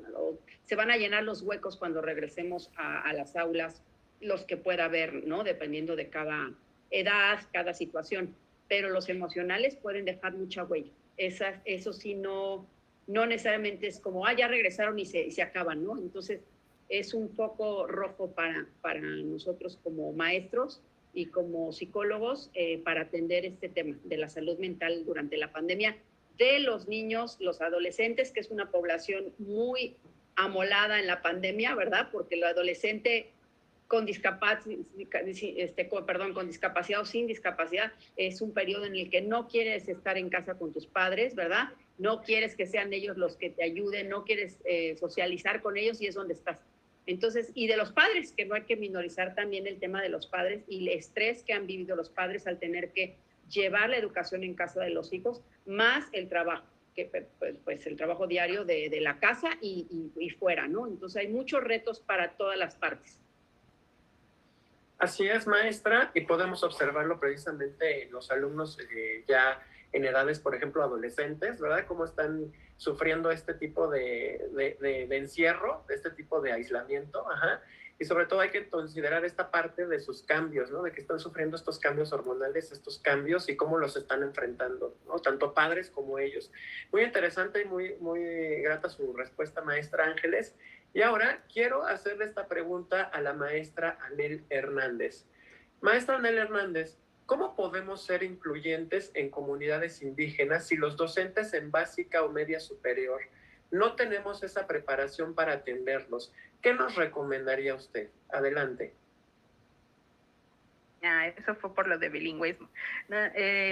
se van a llenar los huecos cuando regresemos a las aulas, los que pueda haber, ¿no? Dependiendo de cada edad, cada situación. Pero los emocionales pueden dejar mucha huella. Eso sí, no necesariamente es como, ya regresaron y se acaban, ¿no? Entonces, es un foco rojo para nosotros como maestros y como psicólogos para atender este tema de la salud mental durante la pandemia de los niños, los adolescentes, que es una población muy amolada en la pandemia, ¿verdad? Porque el adolescente con discapacidad o sin discapacidad es un periodo en el que no quieres estar en casa con tus padres, ¿verdad? No quieres que sean ellos los que te ayuden, no quieres socializar con ellos y es donde estás. Entonces, y de los padres, que no hay que minorizar también el tema de los padres y el estrés que han vivido los padres al tener que llevar la educación en casa de los hijos, más el trabajo, que pues el trabajo diario de la casa y fuera, ¿no? Entonces hay muchos retos para todas las partes. Así es, maestra, y podemos observarlo precisamente en los alumnos ya en edades, por ejemplo, adolescentes, ¿verdad? Cómo están sufriendo este tipo de encierro, este tipo de aislamiento, ajá. Y sobre todo hay que considerar esta parte de sus cambios, ¿no? De que están sufriendo estos cambios hormonales, estos cambios y cómo los están enfrentando, ¿no? Tanto padres como ellos. Muy interesante y muy grata su respuesta, maestra Ángeles. Y ahora quiero hacerle esta pregunta a la maestra Anel Hernández. Maestra Anel Hernández, ¿cómo podemos ser incluyentes en comunidades indígenas si los docentes en básica o media superior no tenemos esa preparación para atenderlos? ¿Qué nos recomendaría usted? Adelante. Eso fue por lo de bilingüismo.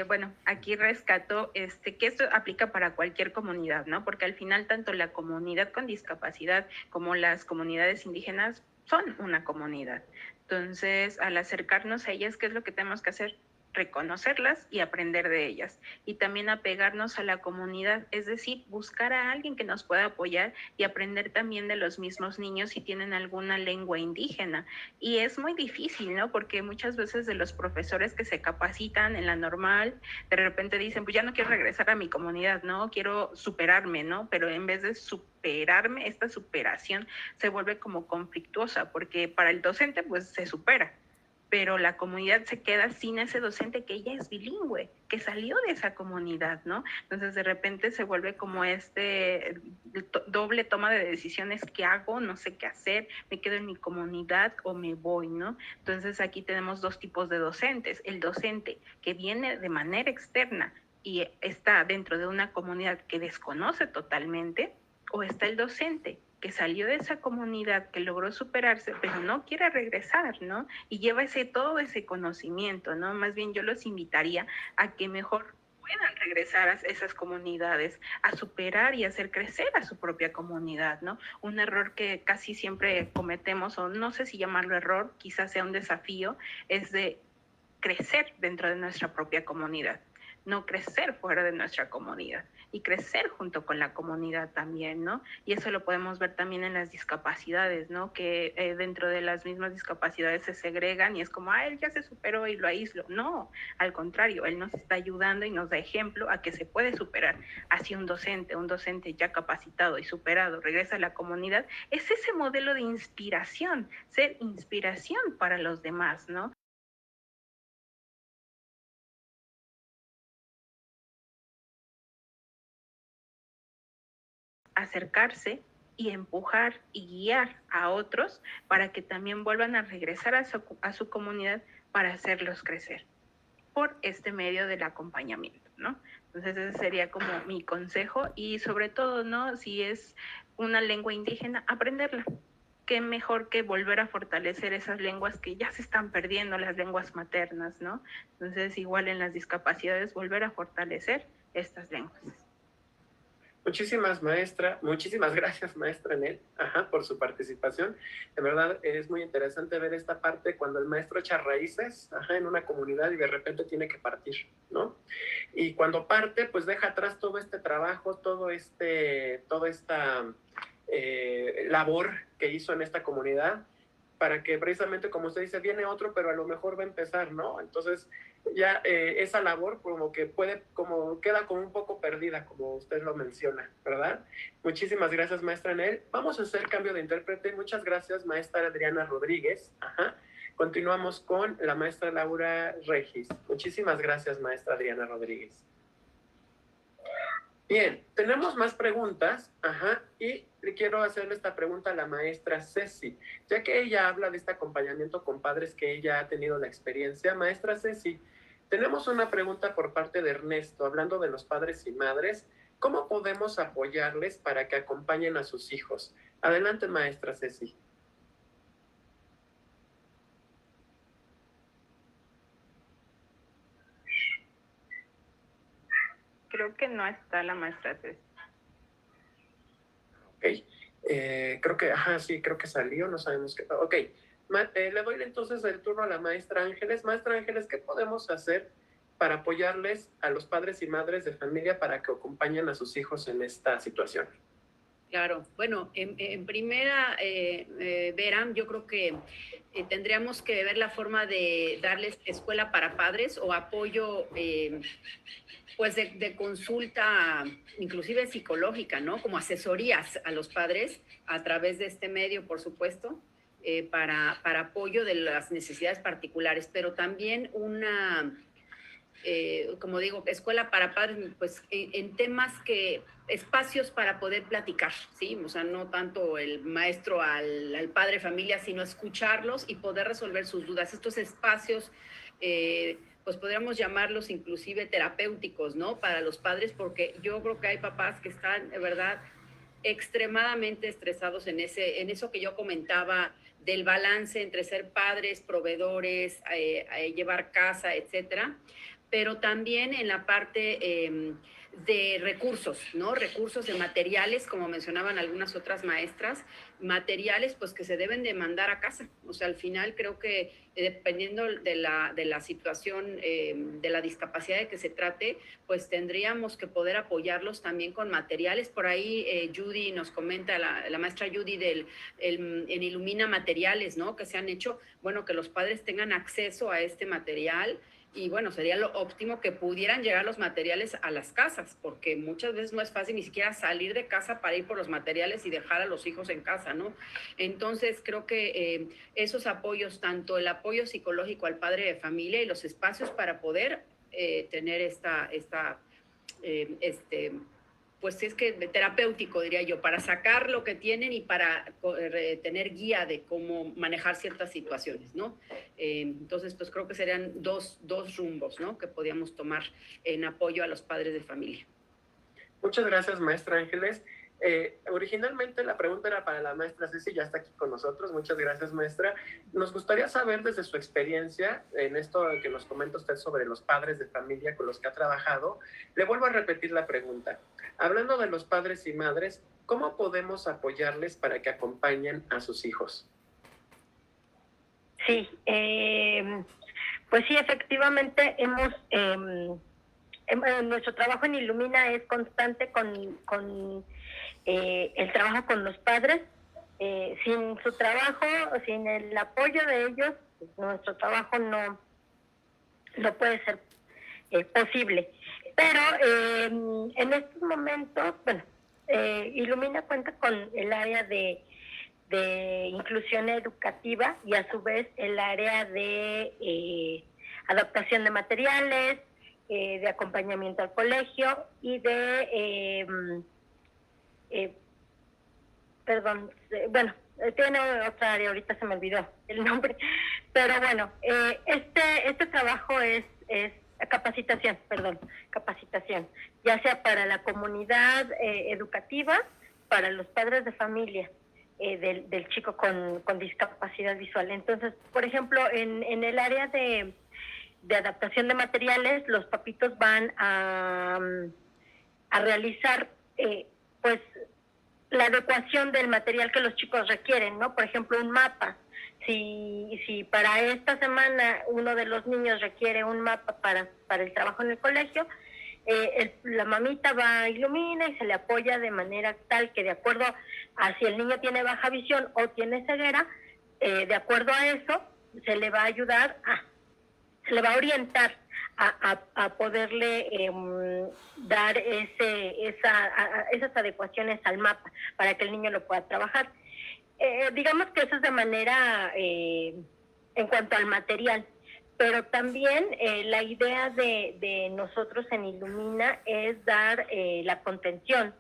Bueno, aquí rescato que esto aplica para cualquier comunidad, ¿no? Porque al final tanto la comunidad con discapacidad como las comunidades indígenas son una comunidad. Entonces, al acercarnos a ellas, ¿qué es lo que tenemos que hacer? Reconocerlas y aprender de ellas. Y también apegarnos a la comunidad, es decir, buscar a alguien que nos pueda apoyar y aprender también de los mismos niños si tienen alguna lengua indígena. Y es muy difícil, ¿no? Porque muchas veces de los profesores que se capacitan en la normal, de repente dicen, pues ya no quiero regresar a mi comunidad, ¿no? Quiero superarme, ¿no? Pero en vez de superarme, esta superación se vuelve como conflictuosa, porque para el docente, pues se supera, pero la comunidad se queda sin ese docente que ya es bilingüe, que salió de esa comunidad, ¿no? Entonces de repente se vuelve como doble toma de decisiones, ¿qué hago? No sé qué hacer, me quedo en mi comunidad o me voy, ¿no? Entonces aquí tenemos dos tipos de docentes, el docente que viene de manera externa y está dentro de una comunidad que desconoce totalmente, o está el docente que salió de esa comunidad, que logró superarse, pero no quiere regresar, ¿no? Y lleva todo ese conocimiento, ¿no? Más bien yo los invitaría a que mejor puedan regresar a esas comunidades, a superar y hacer crecer a su propia comunidad, ¿no? Un error que casi siempre cometemos, o no sé si llamarlo error, quizás sea un desafío, es de crecer dentro de nuestra propia comunidad, no crecer fuera de nuestra comunidad. y crecer junto con la comunidad también, ¿no? Y eso lo podemos ver también en las discapacidades, ¿no? Que dentro de las mismas discapacidades se segregan y es como, él ya se superó y lo aíslo. No, al contrario, él nos está ayudando y nos da ejemplo a que se puede superar. Así un docente ya capacitado y superado regresa a la comunidad, es ese modelo de inspiración, ser inspiración para los demás, ¿no? Acercarse y empujar y guiar a otros para que también vuelvan a regresar a su comunidad para hacerlos crecer por este medio del acompañamiento, ¿no? Entonces ese sería como mi consejo y sobre todo, ¿no? Si es una lengua indígena, aprenderla. Qué mejor que volver a fortalecer esas lenguas que ya se están perdiendo, las lenguas maternas, ¿no? Entonces igual en las discapacidades, volver a fortalecer estas lenguas. Muchísimas gracias, maestra Anel, por su participación. De verdad, es muy interesante ver esta parte cuando el maestro echa raíces, en una comunidad y de repente tiene que partir, ¿no? Y cuando parte, pues deja atrás todo este trabajo, toda esta labor que hizo en esta comunidad, para que precisamente, como usted dice, viene otro, pero a lo mejor va a empezar, ¿no? Entonces, ya esa labor como que queda como un poco perdida, como usted lo menciona, ¿verdad? Muchísimas gracias, maestra Anel. Vamos a hacer cambio de intérprete. Muchas gracias, maestra Adriana Rodríguez. Continuamos con la maestra Laura Regis. Muchísimas gracias, maestra Adriana Rodríguez. Bien, tenemos más preguntas, y le quiero hacerle esta pregunta a la maestra Ceci, ya que ella habla de este acompañamiento con padres que ella ha tenido la experiencia. Maestra Ceci, tenemos una pregunta por parte de Ernesto, hablando de los padres y madres. ¿Cómo podemos apoyarles para que acompañen a sus hijos? Adelante, maestra Ceci. Creo que no está la maestra Ceci. Ok, creo que salió, no sabemos qué. Ok, le doy entonces el turno a la maestra Ángeles. Maestra Ángeles, ¿qué podemos hacer para apoyarles a los padres y madres de familia para que acompañen a sus hijos en esta situación? Claro, bueno, en primera, Veram, yo creo que tendríamos que ver la forma de darles escuela para padres o apoyo, pues de consulta, inclusive psicológica, ¿no? Como asesorías a los padres a través de este medio, por supuesto, para apoyo de las necesidades particulares, pero también como digo, escuela para padres, pues en temas espacios para poder platicar, ¿sí? O sea, no tanto el maestro al padre familia, sino escucharlos y poder resolver sus dudas. Estos espacios, pues podríamos llamarlos inclusive terapéuticos, ¿no? Para los padres, porque yo creo que hay papás que están, de verdad, extremadamente estresados en eso que yo comentaba del balance entre ser padres, proveedores, llevar casa, etcétera, pero también en la parte de recursos, ¿no? Recursos de materiales, como mencionaban algunas otras maestras, materiales pues que se deben de mandar a casa. O sea, al final creo que dependiendo de la situación, de la discapacidad de que se trate, pues tendríamos que poder apoyarlos también con materiales. Por ahí Judy nos comenta, la maestra Judy en Ilumina Materiales, ¿no? Que se han hecho, bueno, que los padres tengan acceso a este material. Y bueno, sería lo óptimo que pudieran llegar los materiales a las casas, porque muchas veces no es fácil ni siquiera salir de casa para ir por los materiales y dejar a los hijos en casa, ¿no? Entonces creo que esos apoyos, tanto el apoyo psicológico al padre de familia y los espacios para poder tener pues es que terapéutico, diría yo, para sacar lo que tienen y para tener guía de cómo manejar ciertas situaciones, ¿no? Entonces, pues creo que serían dos rumbos, ¿no? Que podíamos tomar en apoyo a los padres de familia. Muchas gracias, maestra Ángeles. Originalmente la pregunta era para la maestra Ceci, ya está aquí con nosotros. Muchas gracias, maestra. Nos gustaría saber desde su experiencia en esto que nos comenta usted sobre los padres de familia con los que ha trabajado. Le vuelvo a repetir la pregunta. Hablando de los padres y madres, ¿cómo podemos apoyarles para que acompañen a sus hijos? Sí, pues sí, efectivamente hemos Nuestro trabajo en Ilumina es constante con el trabajo con los padres. Sin su trabajo, sin el apoyo de ellos, nuestro trabajo no puede ser posible. Pero en estos momentos, bueno, Ilumina cuenta con el área de inclusión educativa y a su vez el área de adaptación de materiales, de acompañamiento al colegio y de tiene otra área, ahorita se me olvidó el nombre, pero bueno, este trabajo es capacitación, ya sea para la comunidad educativa, para los padres de familia del chico con discapacidad visual. Entonces, por ejemplo, en el área de adaptación de materiales, los papitos van a realizar pues la adecuación del material que los chicos requieren, ¿no? Por ejemplo, un mapa. Si para esta semana uno de los niños requiere un mapa para el trabajo en el colegio, la mamita va a Ilumina y se le apoya de manera tal que de acuerdo a si el niño tiene baja visión o tiene ceguera, de acuerdo a eso, se le va a ayudar se le va a orientar a poderle dar esas adecuaciones al mapa para que el niño lo pueda trabajar. Digamos que eso es de manera en cuanto al material, pero también la idea de nosotros en Ilumina es dar la contención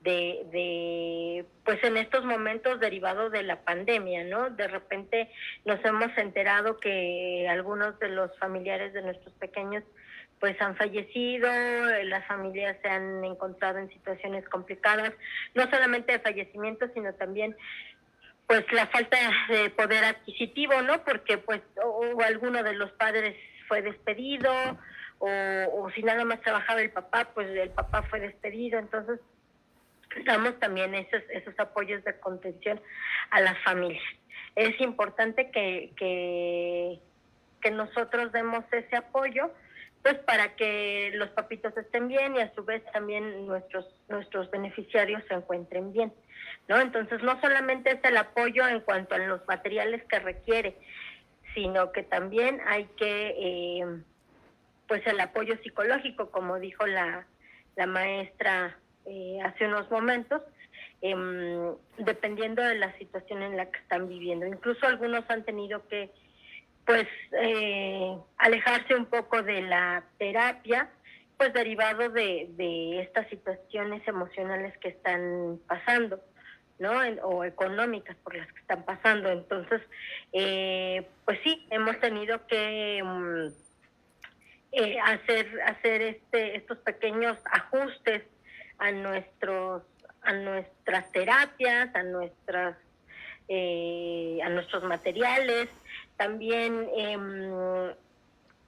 pues en estos momentos derivados de la pandemia, ¿no? De repente nos hemos enterado que algunos de los familiares de nuestros pequeños pues han fallecido, las familias se han encontrado en situaciones complicadas, no solamente de fallecimiento, sino también pues la falta de poder adquisitivo, ¿no? Porque pues o alguno de los padres fue despedido, o si nada más trabajaba el papá, pues el papá fue despedido. Entonces damos también esos apoyos de contención a las familias. Es importante que nosotros demos ese apoyo, pues para que los papitos estén bien y a su vez también nuestros beneficiarios se encuentren bien, ¿no? Entonces no solamente es el apoyo en cuanto a los materiales que requiere, sino que también hay que pues el apoyo psicológico, como dijo la maestra hace unos momentos, dependiendo de la situación en la que están viviendo. Incluso algunos han tenido que pues alejarse un poco de la terapia, pues derivado de estas situaciones emocionales que están pasando, ¿no? O económicas por las que están pasando. Entonces, pues sí, hemos tenido que hacer estos pequeños ajustes a nuestras terapias, a nuestros materiales. También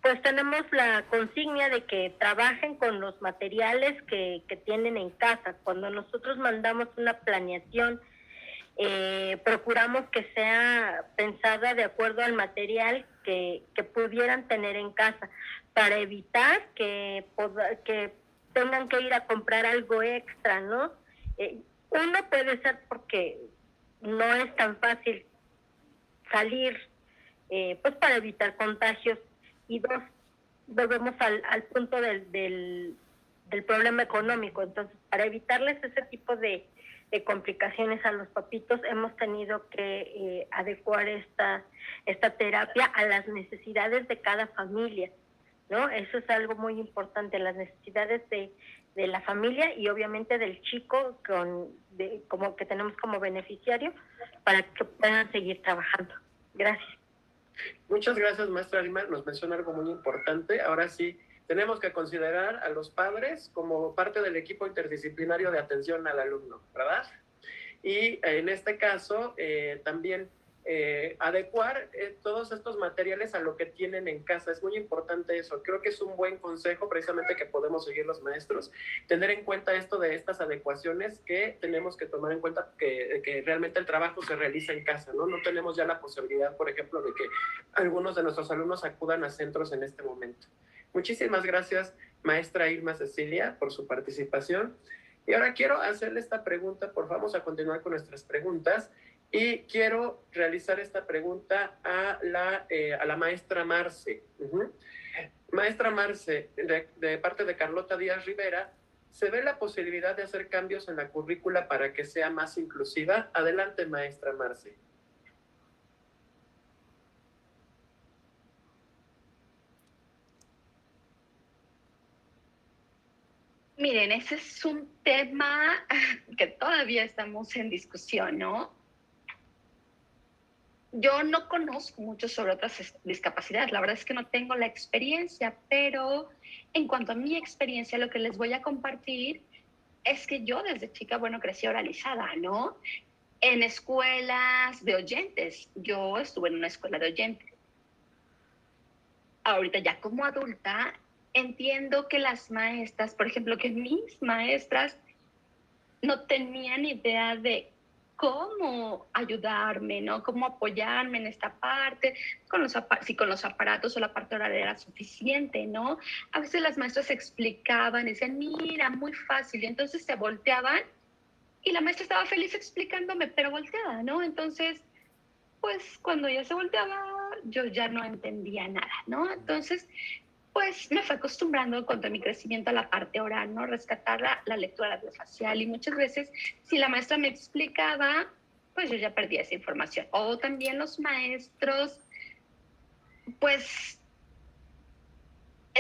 pues tenemos la consigna de que trabajen con los materiales que tienen en casa. Cuando nosotros mandamos una planeación, procuramos que sea pensada de acuerdo al material que pudieran tener en casa, para evitar que tengan que ir a comprar algo extra, ¿no? Uno puede ser porque no es tan fácil salir, pues para evitar contagios, y dos, volvemos al punto del problema económico. Entonces, para evitarles ese tipo de complicaciones a los papitos, hemos tenido que adecuar esta terapia a las necesidades de cada familia, ¿no? Eso es algo muy importante, las necesidades de la familia y obviamente del chico como que tenemos como beneficiario, para que puedan seguir trabajando. Gracias. Muchas gracias, maestra Alma. Nos menciona algo muy importante. Ahora sí, tenemos que considerar a los padres como parte del equipo interdisciplinario de atención al alumno, ¿verdad? Y en este caso, también adecuar todos estos materiales a lo que tienen en casa. Es muy importante eso. Creo que es un buen consejo precisamente que podemos seguir los maestros, tener en cuenta esto de estas adecuaciones que tenemos que tomar en cuenta, que realmente el trabajo se realiza en casa, ¿no? No tenemos ya la posibilidad, por ejemplo, de que algunos de nuestros alumnos acudan a centros en este momento. Muchísimas gracias, maestra Irma Cecilia, por su participación. Y ahora quiero hacerle esta pregunta, por favor, vamos a continuar con nuestras preguntas. Y quiero realizar esta pregunta a la maestra Marce. Maestra Marce, de parte de Carlota Díaz Rivera, ¿se ve la posibilidad de hacer cambios en la currícula para que sea más inclusiva? Adelante, maestra Marce. Miren, ese es un tema que todavía estamos en discusión, ¿no? Yo no conozco mucho sobre otras discapacidades, la verdad es que no tengo la experiencia, pero en cuanto a mi experiencia, lo que les voy a compartir es que yo desde chica, bueno, crecí oralizada, ¿no? En escuelas de oyentes, yo estuve en una escuela de oyentes. Ahorita ya como adulta, entiendo que las maestras, por ejemplo, que mis maestras no tenían idea de cómo ayudarme, ¿no? Cómo apoyarme en esta parte, si con los aparatos o la parte oral era suficiente, ¿no? A veces las maestras explicaban, decían, mira, muy fácil, y entonces se volteaban y la maestra estaba feliz explicándome, pero volteada, ¿no? Entonces, pues cuando ella se volteaba, yo ya no entendía nada, ¿no? Entonces, pues me fue acostumbrando en cuanto a mi crecimiento a la parte oral, ¿no? Rescatar la lectura labiofacial, y muchas veces si la maestra me explicaba, pues yo ya perdía esa información. O también los maestros, pues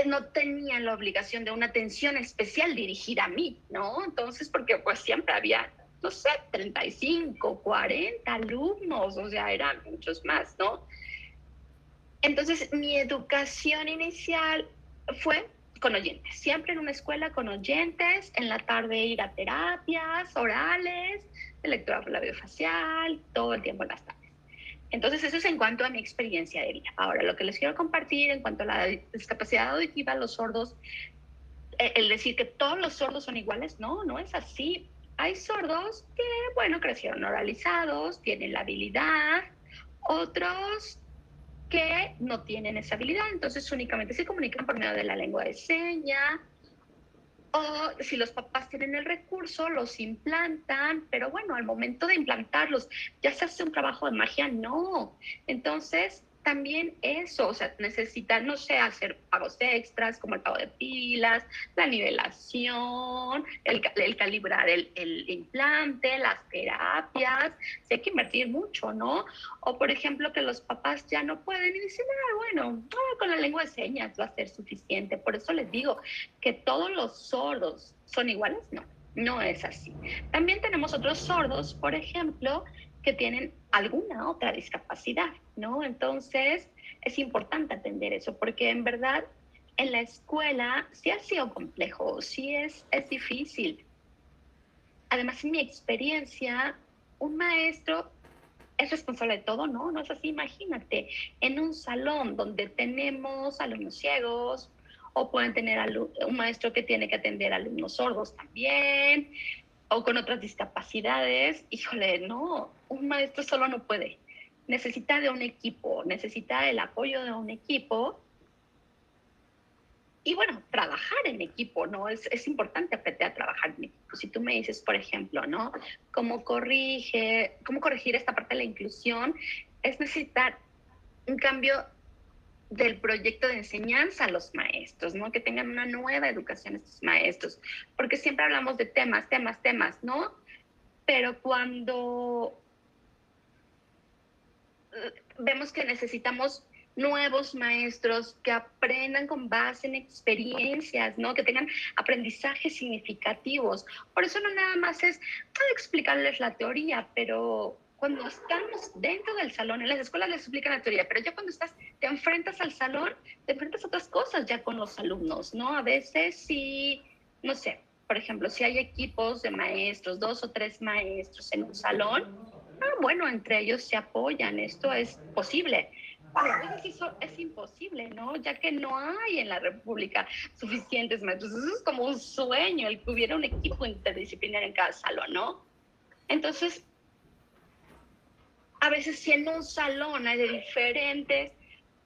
no tenían la obligación de una atención especial dirigida a mí, ¿no? Entonces, porque pues siempre había, no sé, 35, 40 alumnos, o sea, eran muchos más, ¿no? Entonces, mi educación inicial fue con oyentes, siempre en una escuela con oyentes, en la tarde ir a terapias orales, de lectura labiofacial, todo el tiempo en las tardes. Entonces, eso es en cuanto a mi experiencia de vida. Ahora, lo que les quiero compartir en cuanto a la discapacidad auditiva, los sordos, el decir que todos los sordos son iguales, no es así. Hay sordos que, bueno, crecieron oralizados, tienen la habilidad, otros que no tienen esa habilidad, entonces únicamente se comunican por medio de la lengua de señas, o si los papás tienen el recurso, los implantan, pero bueno, al momento de implantarlos, ¿ya se hace un trabajo de magia? No. Entonces, también eso, o sea, necesitan, no sé, hacer pagos extras, como el pago de pilas, la nivelación, el calibrar el implante, las terapias, hay que invertir mucho, ¿no? O, por ejemplo, que los papás ya no pueden y dicen, bueno, con la lengua de señas va a ser suficiente. Por eso les digo que todos los sordos son iguales, no es así. También tenemos otros sordos, por ejemplo, que tienen alguna otra discapacidad, ¿no? Entonces, es importante atender eso, porque en verdad en la escuela sí ha sido complejo, sí es difícil. Además, en mi experiencia, un maestro es responsable de todo, ¿no? No es así, imagínate, en un salón donde tenemos alumnos ciegos, o pueden tener un maestro que tiene que atender a alumnos sordos también, o con otras discapacidades, híjole, no, un maestro solo no puede. Necesita de un equipo, necesita el apoyo de un equipo. Y bueno, trabajar en equipo, ¿no? Es importante aprender a trabajar en equipo. Si tú me dices, por ejemplo, ¿no? ¿Cómo corregir esta parte de la inclusión? Es necesitar un cambio del proyecto de enseñanza a los maestros, ¿no? Que tengan una nueva educación estos maestros, porque siempre hablamos de temas, ¿no? Pero cuando vemos que necesitamos nuevos maestros que aprendan con base en experiencias, ¿no? Que tengan aprendizajes significativos. Por eso no nada más es explicarles la teoría, pero cuando estamos dentro del salón, en las escuelas les explican la teoría, pero ya cuando te enfrentas al salón, te enfrentas a otras cosas ya con los alumnos, ¿no? A veces sí, no sé, por ejemplo, si hay equipos de maestros, 2 o 3 maestros en un salón, bueno, entre ellos se apoyan, esto es posible. Pero a veces eso es imposible, ¿no? Ya que no hay en la República suficientes maestros. Eso es como un sueño, el que hubiera un equipo interdisciplinario en cada salón, ¿no? Entonces, a veces si en un salón hay de diferentes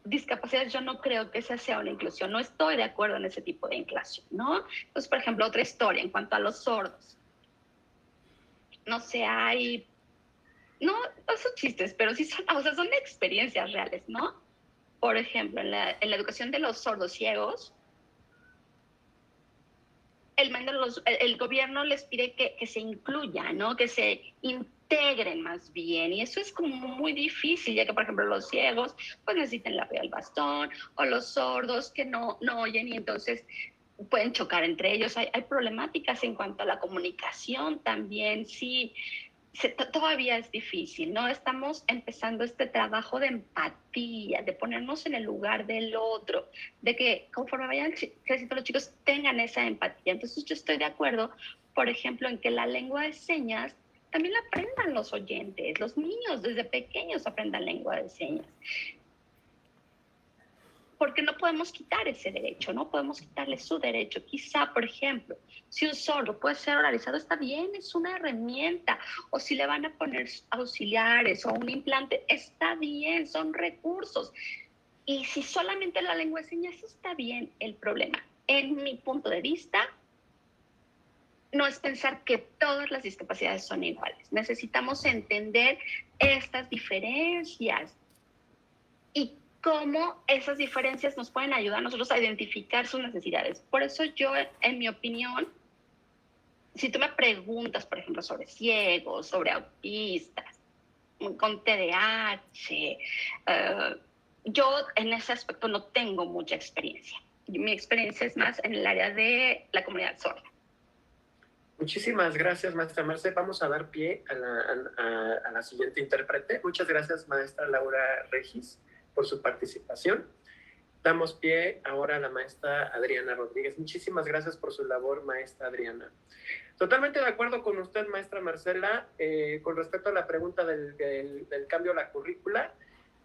discapacidades, yo no creo que esa sea una inclusión, no estoy de acuerdo en ese tipo de inclusión, ¿no? Entonces, por ejemplo, otra historia en cuanto a los sordos. No sé, no son chistes, pero sí son, o sea, son experiencias reales, ¿no? Por ejemplo, en la educación de los sordos ciegos, el gobierno les pide que se incluyan, ¿no? Que se integren más bien. Y eso es como muy difícil, ya que, por ejemplo, los ciegos pues necesitan el apoyo del bastón, o los sordos que no oyen y entonces pueden chocar entre ellos. Hay problemáticas en cuanto a la comunicación también, sí. Todavía es difícil, ¿no? Estamos empezando este trabajo de empatía, de ponernos en el lugar del otro, de que conforme vayan creciendo los chicos tengan esa empatía. Entonces yo estoy de acuerdo, por ejemplo, en que la lengua de señas también la aprendan los oyentes, los niños desde pequeños aprendan lengua de señas. Porque no podemos quitar ese derecho, no podemos quitarle su derecho. Quizá, por ejemplo, si un sordo puede ser oralizado, está bien, es una herramienta. O si le van a poner auxiliares o un implante, está bien, son recursos. Y si solamente la lengua de señas, está bien. El problema, en mi punto de vista, no es pensar que todas las discapacidades son iguales. Necesitamos entender estas diferencias y cómo esas diferencias nos pueden ayudar a nosotros a identificar sus necesidades. Por eso yo, en mi opinión, si tú me preguntas, por ejemplo, sobre ciegos, sobre autistas, con TDAH, yo en ese aspecto no tengo mucha experiencia. Mi experiencia es más en el área de la comunidad sorda. Muchísimas gracias, maestra Marce. Vamos a dar pie a la siguiente intérprete. Muchas gracias, maestra Laura Regis, por su participación. Damos pie ahora a la maestra Adriana Rodríguez. Muchísimas gracias por su labor, maestra Adriana. Totalmente de acuerdo con usted, maestra Marcela, con respecto a la pregunta del cambio a la currícula.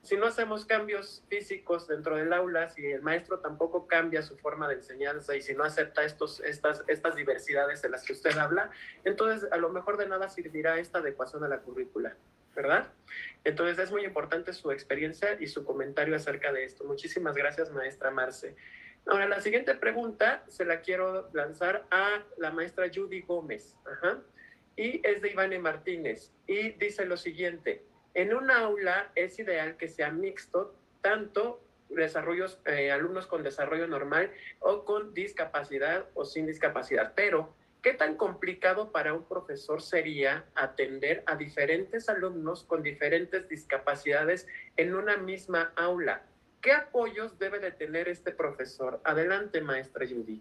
Si no hacemos cambios físicos dentro del aula, si el maestro tampoco cambia su forma de enseñanza y si no acepta estas diversidades de las que usted habla, entonces a lo mejor de nada servirá esta adecuación a la currícula, ¿verdad? Entonces es muy importante su experiencia y su comentario acerca de esto. Muchísimas gracias, maestra Marce. Ahora, la siguiente pregunta se la quiero lanzar a la maestra Judy Gómez. Y es de Ivane Martínez. Y dice lo siguiente: en un aula es ideal que sea mixto, tanto alumnos con desarrollo normal o con discapacidad o sin discapacidad. Pero, ¿qué tan complicado para un profesor sería atender a diferentes alumnos con diferentes discapacidades en una misma aula? ¿Qué apoyos debe de tener este profesor? Adelante, maestra Judy.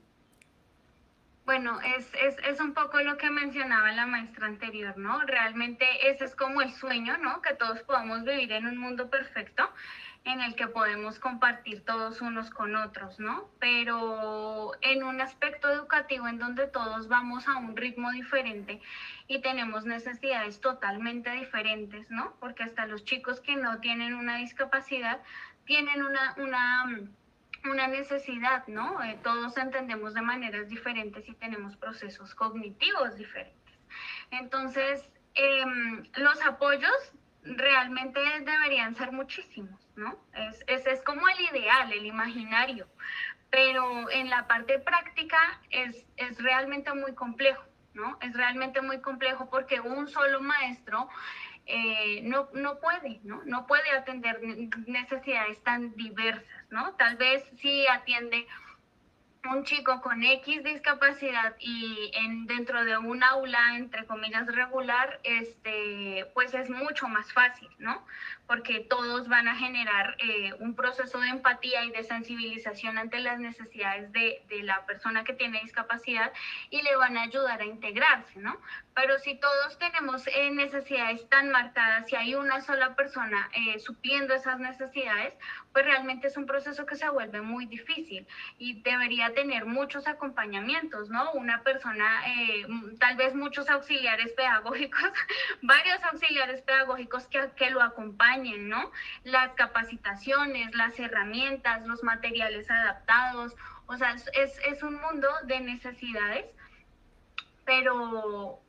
Bueno, es un poco lo que mencionaba la maestra anterior, ¿no? Realmente ese es como el sueño, ¿no? Que todos podamos vivir en un mundo perfecto en el que podemos compartir todos unos con otros, ¿no? Pero en un aspecto educativo en donde todos vamos a un ritmo diferente y tenemos necesidades totalmente diferentes, ¿no? Porque hasta los chicos que no tienen una discapacidad tienen una necesidad, ¿no? Todos entendemos de maneras diferentes y tenemos procesos cognitivos diferentes. Entonces, los apoyos realmente deberían ser muchísimos, ¿no? Es como el ideal, el imaginario, pero en la parte práctica es realmente muy complejo, ¿no? Es realmente muy complejo porque un solo maestro no puede atender necesidades tan diversas, ¿no? Tal vez sí atiende un chico con X discapacidad y dentro de un aula, entre comillas, regular, pues es mucho más fácil, ¿no? Porque todos van a generar un proceso de empatía y de sensibilización ante las necesidades de la persona que tiene discapacidad y le van a ayudar a integrarse, ¿no? Pero si todos tenemos necesidades tan marcadas y hay una sola persona supliendo esas necesidades, pues realmente es un proceso que se vuelve muy difícil y debería tener muchos acompañamientos, ¿no? Una persona, tal vez muchos auxiliares pedagógicos, varios auxiliares pedagógicos que lo acompañen, ¿no? Las capacitaciones, las herramientas, los materiales adaptados, o sea, es un mundo de necesidades, pero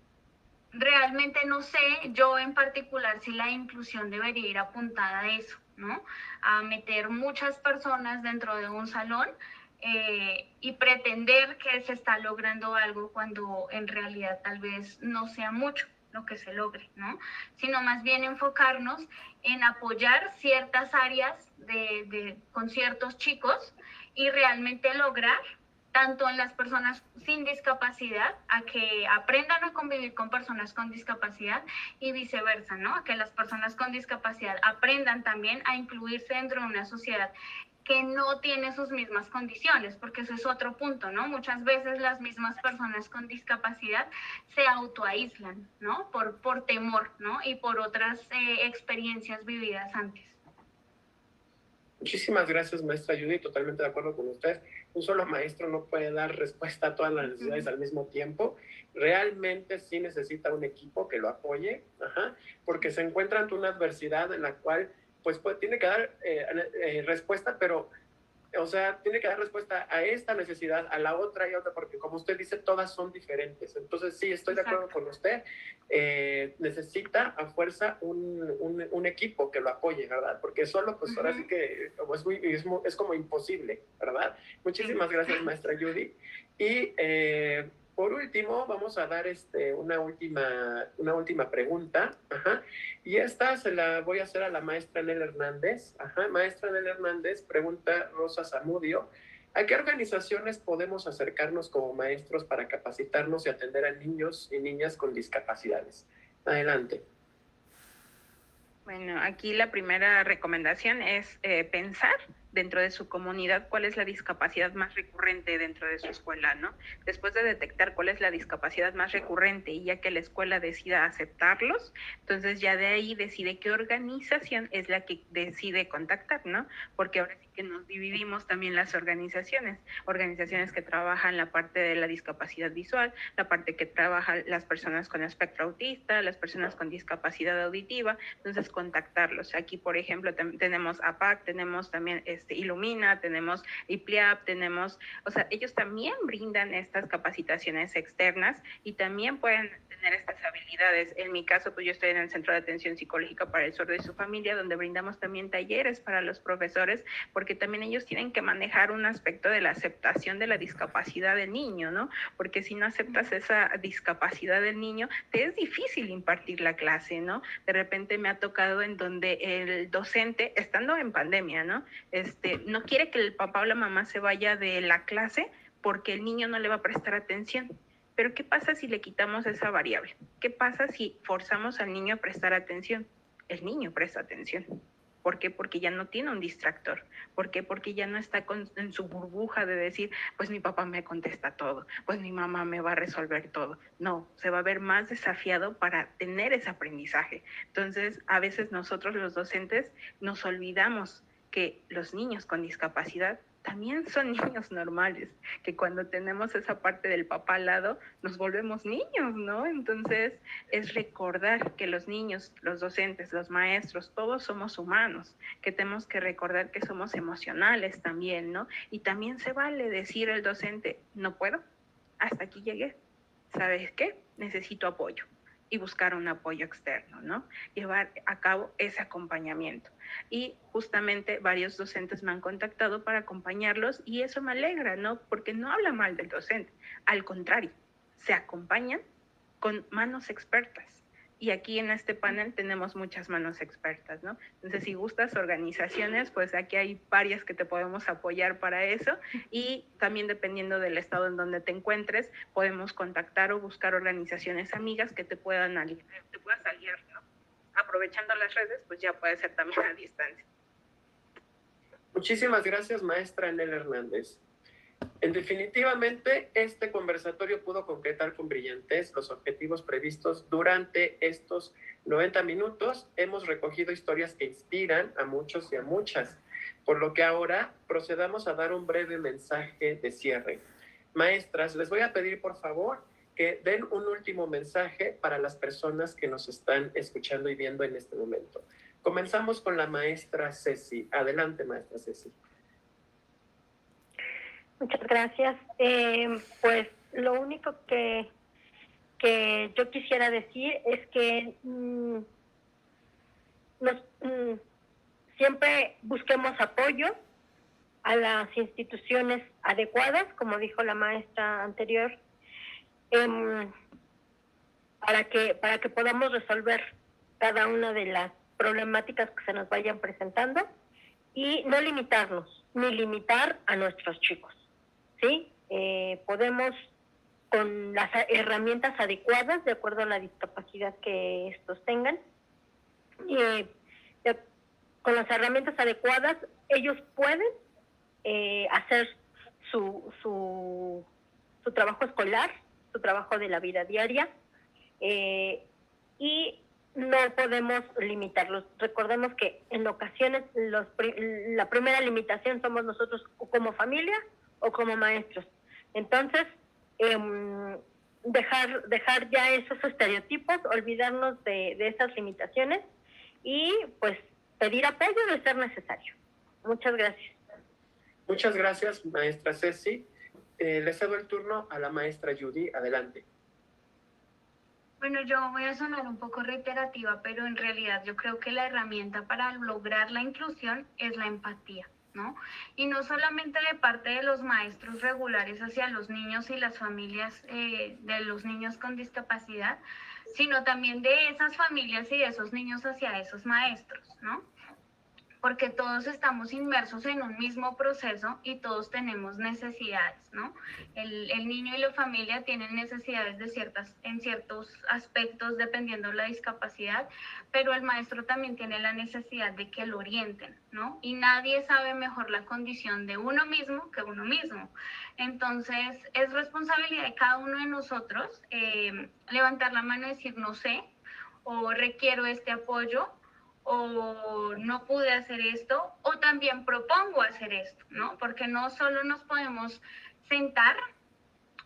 realmente no sé yo en particular si la inclusión debería ir apuntada a eso, ¿no? A meter muchas personas dentro de un salón y pretender que se está logrando algo cuando en realidad tal vez no sea mucho lo que se logre, ¿no? Sino más bien enfocarnos en apoyar ciertas áreas con ciertos chicos y realmente lograr tanto en las personas sin discapacidad, a que aprendan a convivir con personas con discapacidad y viceversa, ¿no? A que las personas con discapacidad aprendan también a incluirse dentro de una sociedad que no tiene sus mismas condiciones, porque eso es otro punto, ¿no? Muchas veces las mismas personas con discapacidad se autoaíslan, ¿no? Por temor, ¿no? Y por otras experiencias vividas antes. Muchísimas gracias, maestra Judy, totalmente de acuerdo con usted. Un solo maestro no puede dar respuesta a todas las necesidades al mismo tiempo. Realmente sí necesita un equipo que lo apoye, porque se encuentra ante una adversidad en la cual pues tiene que dar respuesta, pero o sea, tiene que dar respuesta a esta necesidad, a la otra y a otra, porque como usted dice, todas son diferentes. Entonces, sí, estoy de acuerdo con usted. Necesita a fuerza un equipo que lo apoye, ¿verdad? Porque solo, pues ahora sí que es como imposible, ¿verdad? Muchísimas gracias, maestra Judy. Y por último, vamos a dar una última pregunta. Y esta se la voy a hacer a la maestra Nel Hernández. Maestra Nel Hernández, pregunta Rosa Zamudio: ¿a qué organizaciones podemos acercarnos como maestros para capacitarnos y atender a niños y niñas con discapacidades? Adelante. Bueno, aquí la primera recomendación es pensar dentro de su comunidad cuál es la discapacidad más recurrente dentro de su escuela, ¿no? Después de detectar cuál es la discapacidad más recurrente y ya que la escuela decida aceptarlos, entonces ya de ahí decide qué organización es la que decide contactar, ¿no? Porque ahora sí que nos dividimos también las organizaciones que trabajan la parte de la discapacidad visual, la parte que trabaja las personas con espectro autista, las personas con discapacidad auditiva, entonces contactarlos. Aquí, por ejemplo, tenemos APAC, tenemos también Ilumina, tenemos IPLIAP, tenemos, o sea, ellos también brindan estas capacitaciones externas y también pueden tener estas habilidades. En mi caso, pues yo estoy en el Centro de Atención Psicológica para el Sordo y su Familia, donde brindamos también talleres para los profesores, porque también ellos tienen que manejar un aspecto de la aceptación de la discapacidad del niño, ¿no? Porque si no aceptas esa discapacidad del niño, te es difícil impartir la clase, ¿no? De repente me ha tocado en donde el docente, estando en pandemia, ¿no? No quiere que el papá o la mamá se vaya de la clase porque el niño no le va a prestar atención. Pero ¿qué pasa si le quitamos esa variable? ¿Qué pasa si forzamos al niño a prestar atención? El niño presta atención. ¿Por qué? Porque ya no tiene un distractor. ¿Por qué? Porque ya no está en su burbuja de decir, pues mi papá me contesta todo, pues mi mamá me va a resolver todo. No, se va a ver más desafiado para tener ese aprendizaje. Entonces, a veces nosotros los docentes nos olvidamos que los niños con discapacidad también son niños normales, que cuando tenemos esa parte del papá al lado, nos volvemos niños, ¿no? Entonces, es recordar que los niños, los docentes, los maestros, todos somos humanos, que tenemos que recordar que somos emocionales también, ¿no? Y también se vale decir al docente, no puedo, hasta aquí llegué, ¿sabes qué? Necesito apoyo. Y buscar un apoyo externo, ¿no? Llevar a cabo ese acompañamiento. Y justamente varios docentes me han contactado para acompañarlos y eso me alegra, ¿no? Porque no habla mal del docente, al contrario, se acompañan con manos expertas. Y aquí en este panel tenemos muchas manos expertas, ¿no? Entonces, si gustas organizaciones, pues aquí hay varias que te podemos apoyar para eso y también dependiendo del estado en donde te encuentres, podemos contactar o buscar organizaciones amigas que te puedas aliar, ¿no? Aprovechando las redes, pues ya puede ser también a distancia. Muchísimas gracias, maestra Nel Hernández. Definitivamente, este conversatorio pudo concretar con brillantez los objetivos previstos durante estos 90 minutos. Hemos recogido historias que inspiran a muchos y a muchas, por lo que ahora procedamos a dar un breve mensaje de cierre. Maestras, les voy a pedir, por favor, que den un último mensaje para las personas que nos están escuchando y viendo en este momento. Comenzamos con la maestra Ceci. Adelante, maestra Ceci. Muchas gracias. Pues lo único que yo quisiera decir es que siempre busquemos apoyo a las instituciones adecuadas, como dijo la maestra anterior, para que podamos resolver cada una de las problemáticas que se nos vayan presentando y no limitarnos, ni limitar a nuestros chicos, ¿sí? Podemos, con las herramientas adecuadas, de acuerdo a la discapacidad que estos tengan, con las herramientas adecuadas, ellos pueden hacer su trabajo escolar, su trabajo de la vida diaria, y no podemos limitarlos. Recordemos que en ocasiones la primera limitación somos nosotros como familia o como maestros. Entonces, dejar ya esos estereotipos, olvidarnos de esas limitaciones y pues pedir apoyo de ser necesario. Muchas gracias. Muchas gracias, maestra Ceci. Le cedo el turno a la maestra Judy. Adelante. Bueno, yo voy a sonar un poco reiterativa, pero en realidad yo creo que la herramienta para lograr la inclusión es la empatía, ¿no? Y no solamente de parte de los maestros regulares hacia los niños y las familias de los niños con discapacidad, sino también de esas familias y de esos niños hacia esos maestros, ¿no? Porque todos estamos inmersos en un mismo proceso y todos tenemos necesidades, ¿no? El niño y la familia tienen necesidades en ciertos aspectos dependiendo de la discapacidad, pero el maestro también tiene la necesidad de que lo orienten, ¿no? Y nadie sabe mejor la condición de uno mismo que uno mismo. Entonces, es responsabilidad de cada uno de nosotros levantar la mano y decir no sé, o requiero este apoyo, o no pude hacer esto, o también propongo hacer esto, ¿no? Porque no solo nos podemos sentar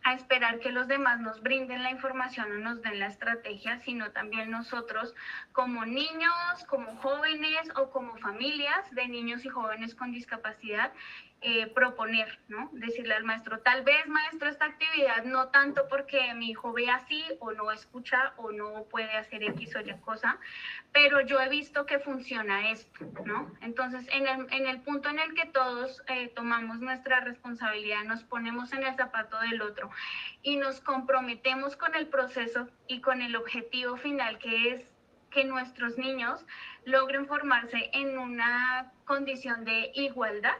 a esperar que los demás nos brinden la información o nos den la estrategia, sino también nosotros como niños, como jóvenes o como familias de niños y jóvenes con discapacidad, proponer, ¿no? Decirle al maestro, tal vez maestro esta actividad no tanto porque mi hijo ve así o no escucha o no puede hacer X o Y cosa, pero yo he visto que funciona esto, ¿no? Entonces, en el punto en el que todos tomamos nuestra responsabilidad, nos ponemos en el zapato del otro y nos comprometemos con el proceso y con el objetivo final, que es que nuestros niños logren formarse en una condición de igualdad,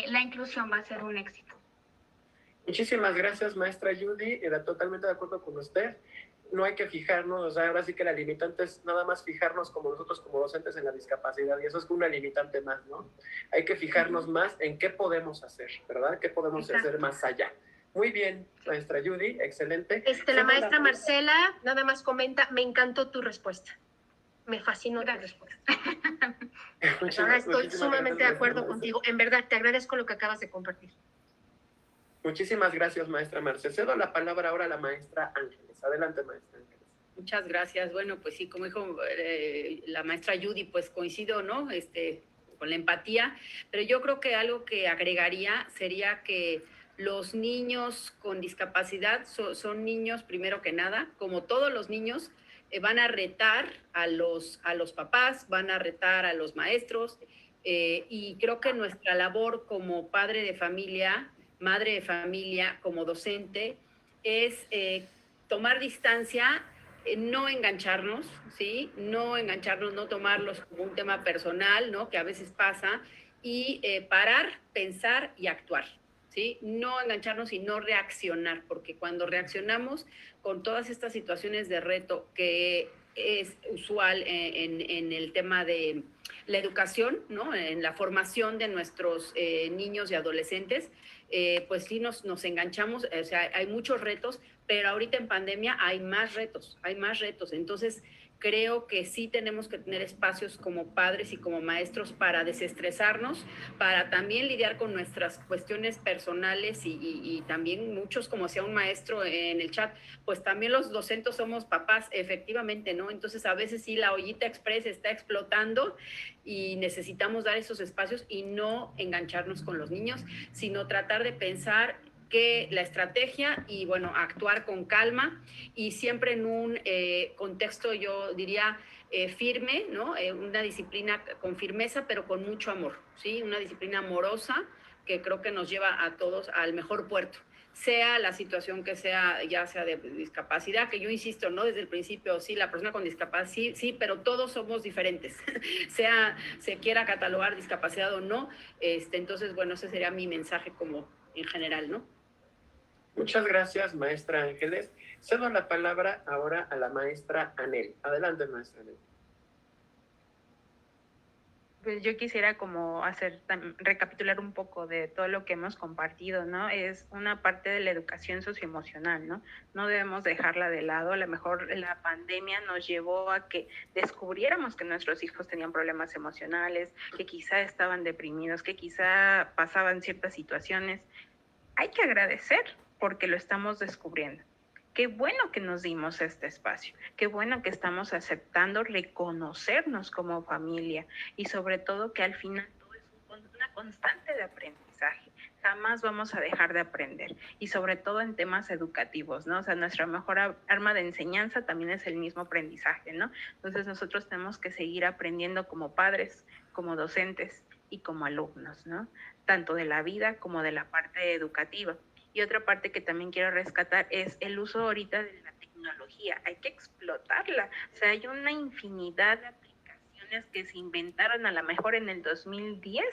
la inclusión va a ser un éxito. Muchísimas gracias, maestra Judy. Era totalmente de acuerdo con usted. No hay que fijarnos, o sea, ahora sí que la limitante es nada más fijarnos como nosotros como docentes en la discapacidad, y eso es una limitante más, ¿no? Hay que fijarnos más en qué podemos hacer, ¿verdad? ¿Qué podemos hacer más allá? Muy bien, maestra Judy, excelente. La maestra Marcela nada más comenta, me encantó tu respuesta. Me fascinó tu respuesta. Estoy sumamente de acuerdo contigo. En verdad, te agradezco lo que acabas de compartir. Muchísimas gracias, maestra Marce. Cedo la palabra ahora a la maestra Ángeles. Adelante, maestra Ángeles. Muchas gracias. Bueno, pues sí, como dijo la maestra Judy, pues coincido, ¿no? Con la empatía, pero yo creo que algo que agregaría sería que los niños con discapacidad son niños, primero que nada, como todos los niños, van a retar a los papás, van a retar a los maestros, y creo que nuestra labor como padre de familia, madre de familia, como docente, es tomar distancia, no engancharnos, ¿sí? No engancharnos, no tomarlos como un tema personal, ¿no? Que a veces pasa, y parar, pensar y actuar, ¿sí? No engancharnos y no reaccionar, porque cuando reaccionamos con todas estas situaciones de reto que es usual en el tema de la educación, ¿no? En la formación de nuestros niños y adolescentes, pues sí nos enganchamos, o sea, hay muchos retos, pero ahorita en pandemia hay más retos. Entonces, creo que sí tenemos que tener espacios como padres y como maestros para desestresarnos, para también lidiar con nuestras cuestiones personales y también muchos, como decía un maestro en el chat, pues también los docentes somos papás, efectivamente, ¿no? Entonces, a veces sí la ollita express está explotando y necesitamos dar esos espacios y no engancharnos con los niños, sino tratar de pensar que la estrategia y, bueno, actuar con calma y siempre en un contexto, yo diría, firme, ¿no? Una disciplina con firmeza, pero con mucho amor, ¿sí? Una disciplina amorosa que creo que nos lleva a todos al mejor puerto, sea la situación que sea, ya sea de discapacidad, que yo insisto, ¿no? Desde el principio, sí, la persona con discapacidad, sí, sí, pero todos somos diferentes, sea se quiera catalogar discapacidad o no. Entonces, bueno, ese sería mi mensaje como en general, ¿no? Muchas gracias, maestra Ángeles. Cedo la palabra ahora a la maestra Anel. Adelante, maestra Anel. Pues yo quisiera como recapitular un poco de todo lo que hemos compartido, ¿no? Es una parte de la educación socioemocional, ¿no? No debemos dejarla de lado. A lo mejor la pandemia nos llevó a que descubriéramos que nuestros hijos tenían problemas emocionales, que quizá estaban deprimidos, que quizá pasaban ciertas situaciones. Hay que agradecer porque lo estamos descubriendo. Qué bueno que nos dimos este espacio, qué bueno que estamos aceptando reconocernos como familia y sobre todo que al final todo es una constante de aprendizaje. Jamás vamos a dejar de aprender y sobre todo en temas educativos, ¿no? O sea, nuestra mejor arma de enseñanza también es el mismo aprendizaje, ¿no? Entonces nosotros tenemos que seguir aprendiendo como padres, como docentes y como alumnos, ¿no? Tanto de la vida como de la parte educativa. Y otra parte que también quiero rescatar es el uso ahorita de la tecnología. Hay que explotarla. O sea, hay una infinidad de aplicaciones que se inventaron a lo mejor en el 2010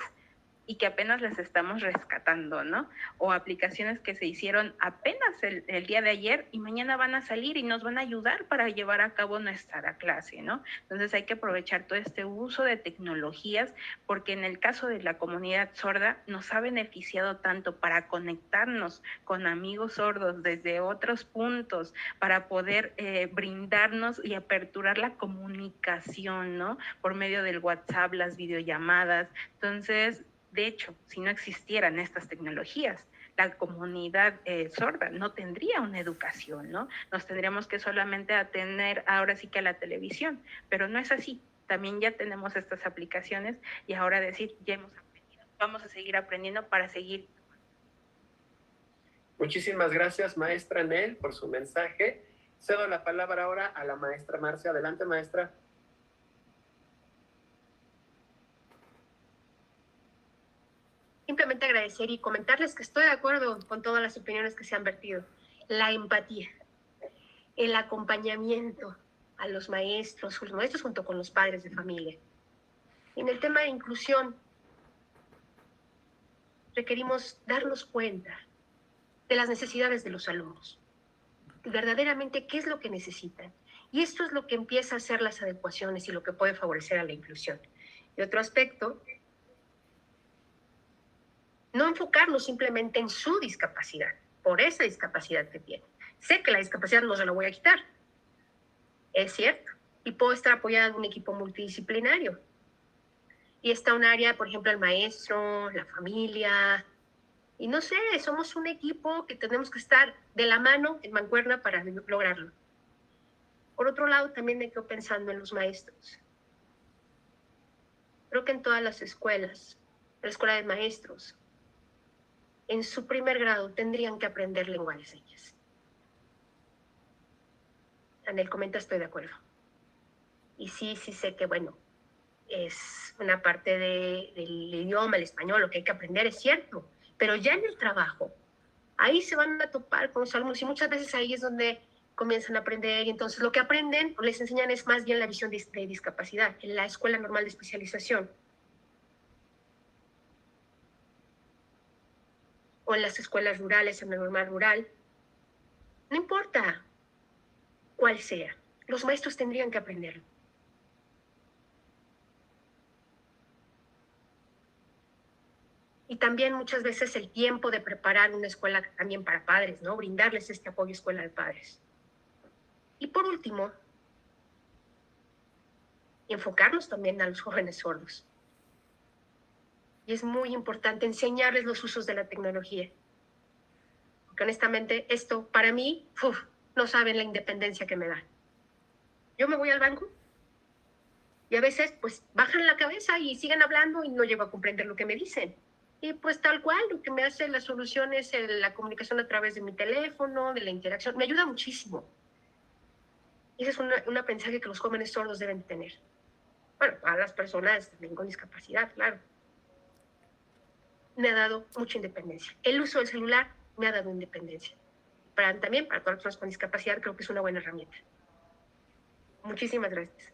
y que apenas las estamos rescatando, ¿no? O aplicaciones que se hicieron apenas el día de ayer y mañana van a salir y nos van a ayudar para llevar a cabo nuestra clase, ¿no? Entonces hay que aprovechar todo este uso de tecnologías porque en el caso de la comunidad sorda nos ha beneficiado tanto para conectarnos con amigos sordos desde otros puntos, para poder brindarnos y aperturar la comunicación, ¿no? Por medio del WhatsApp, las videollamadas. Entonces, de hecho, si no existieran estas tecnologías, la comunidad sorda no tendría una educación, ¿no? Nos tendríamos que solamente atender ahora sí que a la televisión, pero no es así. También ya tenemos estas aplicaciones y ahora decir, ya hemos aprendido. Vamos a seguir aprendiendo para seguir. Muchísimas gracias, maestra Anel, por su mensaje. Cedo la palabra ahora a la maestra Marcia. Adelante, maestra. Simplemente agradecer y comentarles que estoy de acuerdo con todas las opiniones que se han vertido. La empatía, el acompañamiento a los maestros junto con los padres de familia. En el tema de inclusión, requerimos darnos cuenta de las necesidades de los alumnos, verdaderamente qué es lo que necesitan. Y esto es lo que empieza a hacer las adecuaciones y lo que puede favorecer a la inclusión. Y otro aspecto, no enfocarnos simplemente en su discapacidad, por esa discapacidad que tiene. Sé que la discapacidad no se la voy a quitar, es cierto, y puedo estar apoyada en un equipo multidisciplinario. Y está un área, por ejemplo, el maestro, la familia, y no sé, somos un equipo que tenemos que estar de la mano en mancuerna para lograrlo. Por otro lado, también me quedo pensando en los maestros. Creo que en todas las escuelas, la escuela de maestros, en su primer grado tendrían que aprender lengua de señas. Anel comenta, estoy de acuerdo. Y sí sé que, bueno, es una parte del idioma, el español, lo que hay que aprender, es cierto. Pero ya en el trabajo, ahí se van a topar con los alumnos y muchas veces ahí es donde comienzan a aprender y entonces lo que aprenden o les enseñan es más bien la visión de discapacidad en la escuela normal de especialización. O en las escuelas rurales, en la normal rural. No importa cuál sea, los maestros tendrían que aprenderlo. Y también muchas veces el tiempo de preparar una escuela también para padres, ¿no? Brindarles este apoyo escuela de padres. Y por último, enfocarnos también a los jóvenes sordos. Y es muy importante enseñarles los usos de la tecnología. Porque honestamente, esto para mí, no saben la independencia que me da. Yo me voy al banco y a veces pues bajan la cabeza y siguen hablando y no llego a comprender lo que me dicen. Y pues tal cual, lo que me hace la solución es la comunicación a través de mi teléfono, de la interacción. Me ayuda muchísimo. Y ese es un aprendizaje que los jóvenes sordos deben tener. Bueno, a las personas también con discapacidad, claro. Me ha dado mucha independencia. El uso del celular me ha dado independencia. También para todas las personas con discapacidad creo que es una buena herramienta. Muchísimas gracias.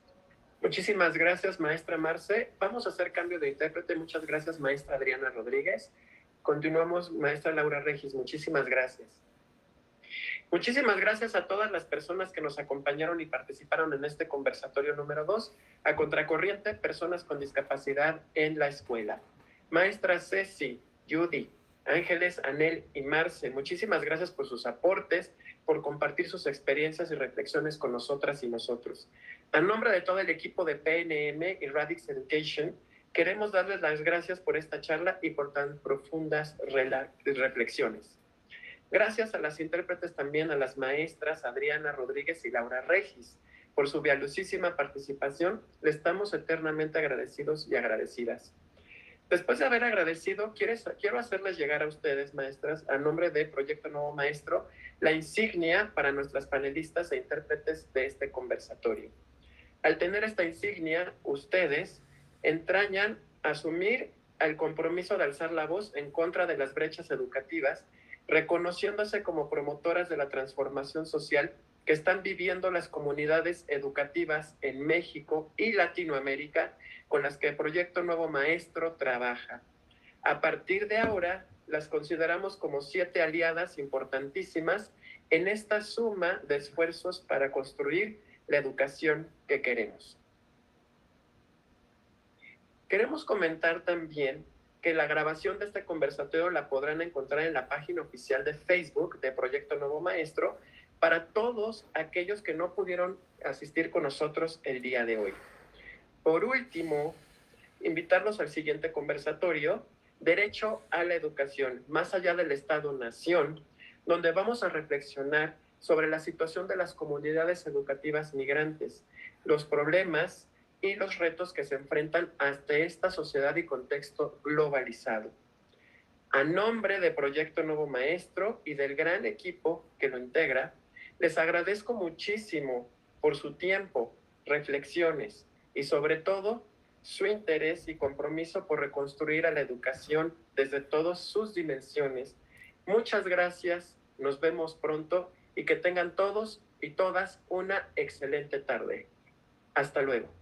Muchísimas gracias, maestra Marce. Vamos a hacer cambio de intérprete. Muchas gracias, maestra Adriana Rodríguez. Continuamos, maestra Laura Regis. Muchísimas gracias. Muchísimas gracias a todas las personas que nos acompañaron y participaron en este conversatorio número 2, a Contracorriente, personas con discapacidad en la escuela. Maestra Ceci, Judy, Ángeles, Anel y Marce, muchísimas gracias por sus aportes, por compartir sus experiencias y reflexiones con nosotras y nosotros. A nombre de todo el equipo de PNM y Radix Education, queremos darles las gracias por esta charla y por tan profundas reflexiones. Gracias a las intérpretes también, a las maestras Adriana Rodríguez y Laura Regis. Por su valiosísima participación, le estamos eternamente agradecidos y agradecidas. Después de haber agradecido, quiero hacerles llegar a ustedes, maestras, a nombre de Proyecto Nuevo Maestro, la insignia para nuestras panelistas e intérpretes de este conversatorio. Al tener esta insignia, ustedes entrañan asumir el compromiso de alzar la voz en contra de las brechas educativas, reconociéndose como promotoras de la transformación social que están viviendo las comunidades educativas en México y Latinoamérica con las que el Proyecto Nuevo Maestro trabaja. A partir de ahora, las consideramos como 7 aliadas importantísimas en esta suma de esfuerzos para construir la educación que queremos. Queremos comentar también que la grabación de este conversatorio la podrán encontrar en la página oficial de Facebook de Proyecto Nuevo Maestro para todos aquellos que no pudieron asistir con nosotros el día de hoy. Por último, invitarlos al siguiente conversatorio, Derecho a la Educación, más allá del Estado-Nación, donde vamos a reflexionar sobre la situación de las comunidades educativas migrantes, los problemas y los retos que se enfrentan ante esta sociedad y contexto globalizado. A nombre de Proyecto Nuevo Maestro y del gran equipo que lo integra, les agradezco muchísimo por su tiempo, reflexiones y sobre todo su interés y compromiso por reconstruir a la educación desde todas sus dimensiones. Muchas gracias, nos vemos pronto y que tengan todos y todas una excelente tarde. Hasta luego.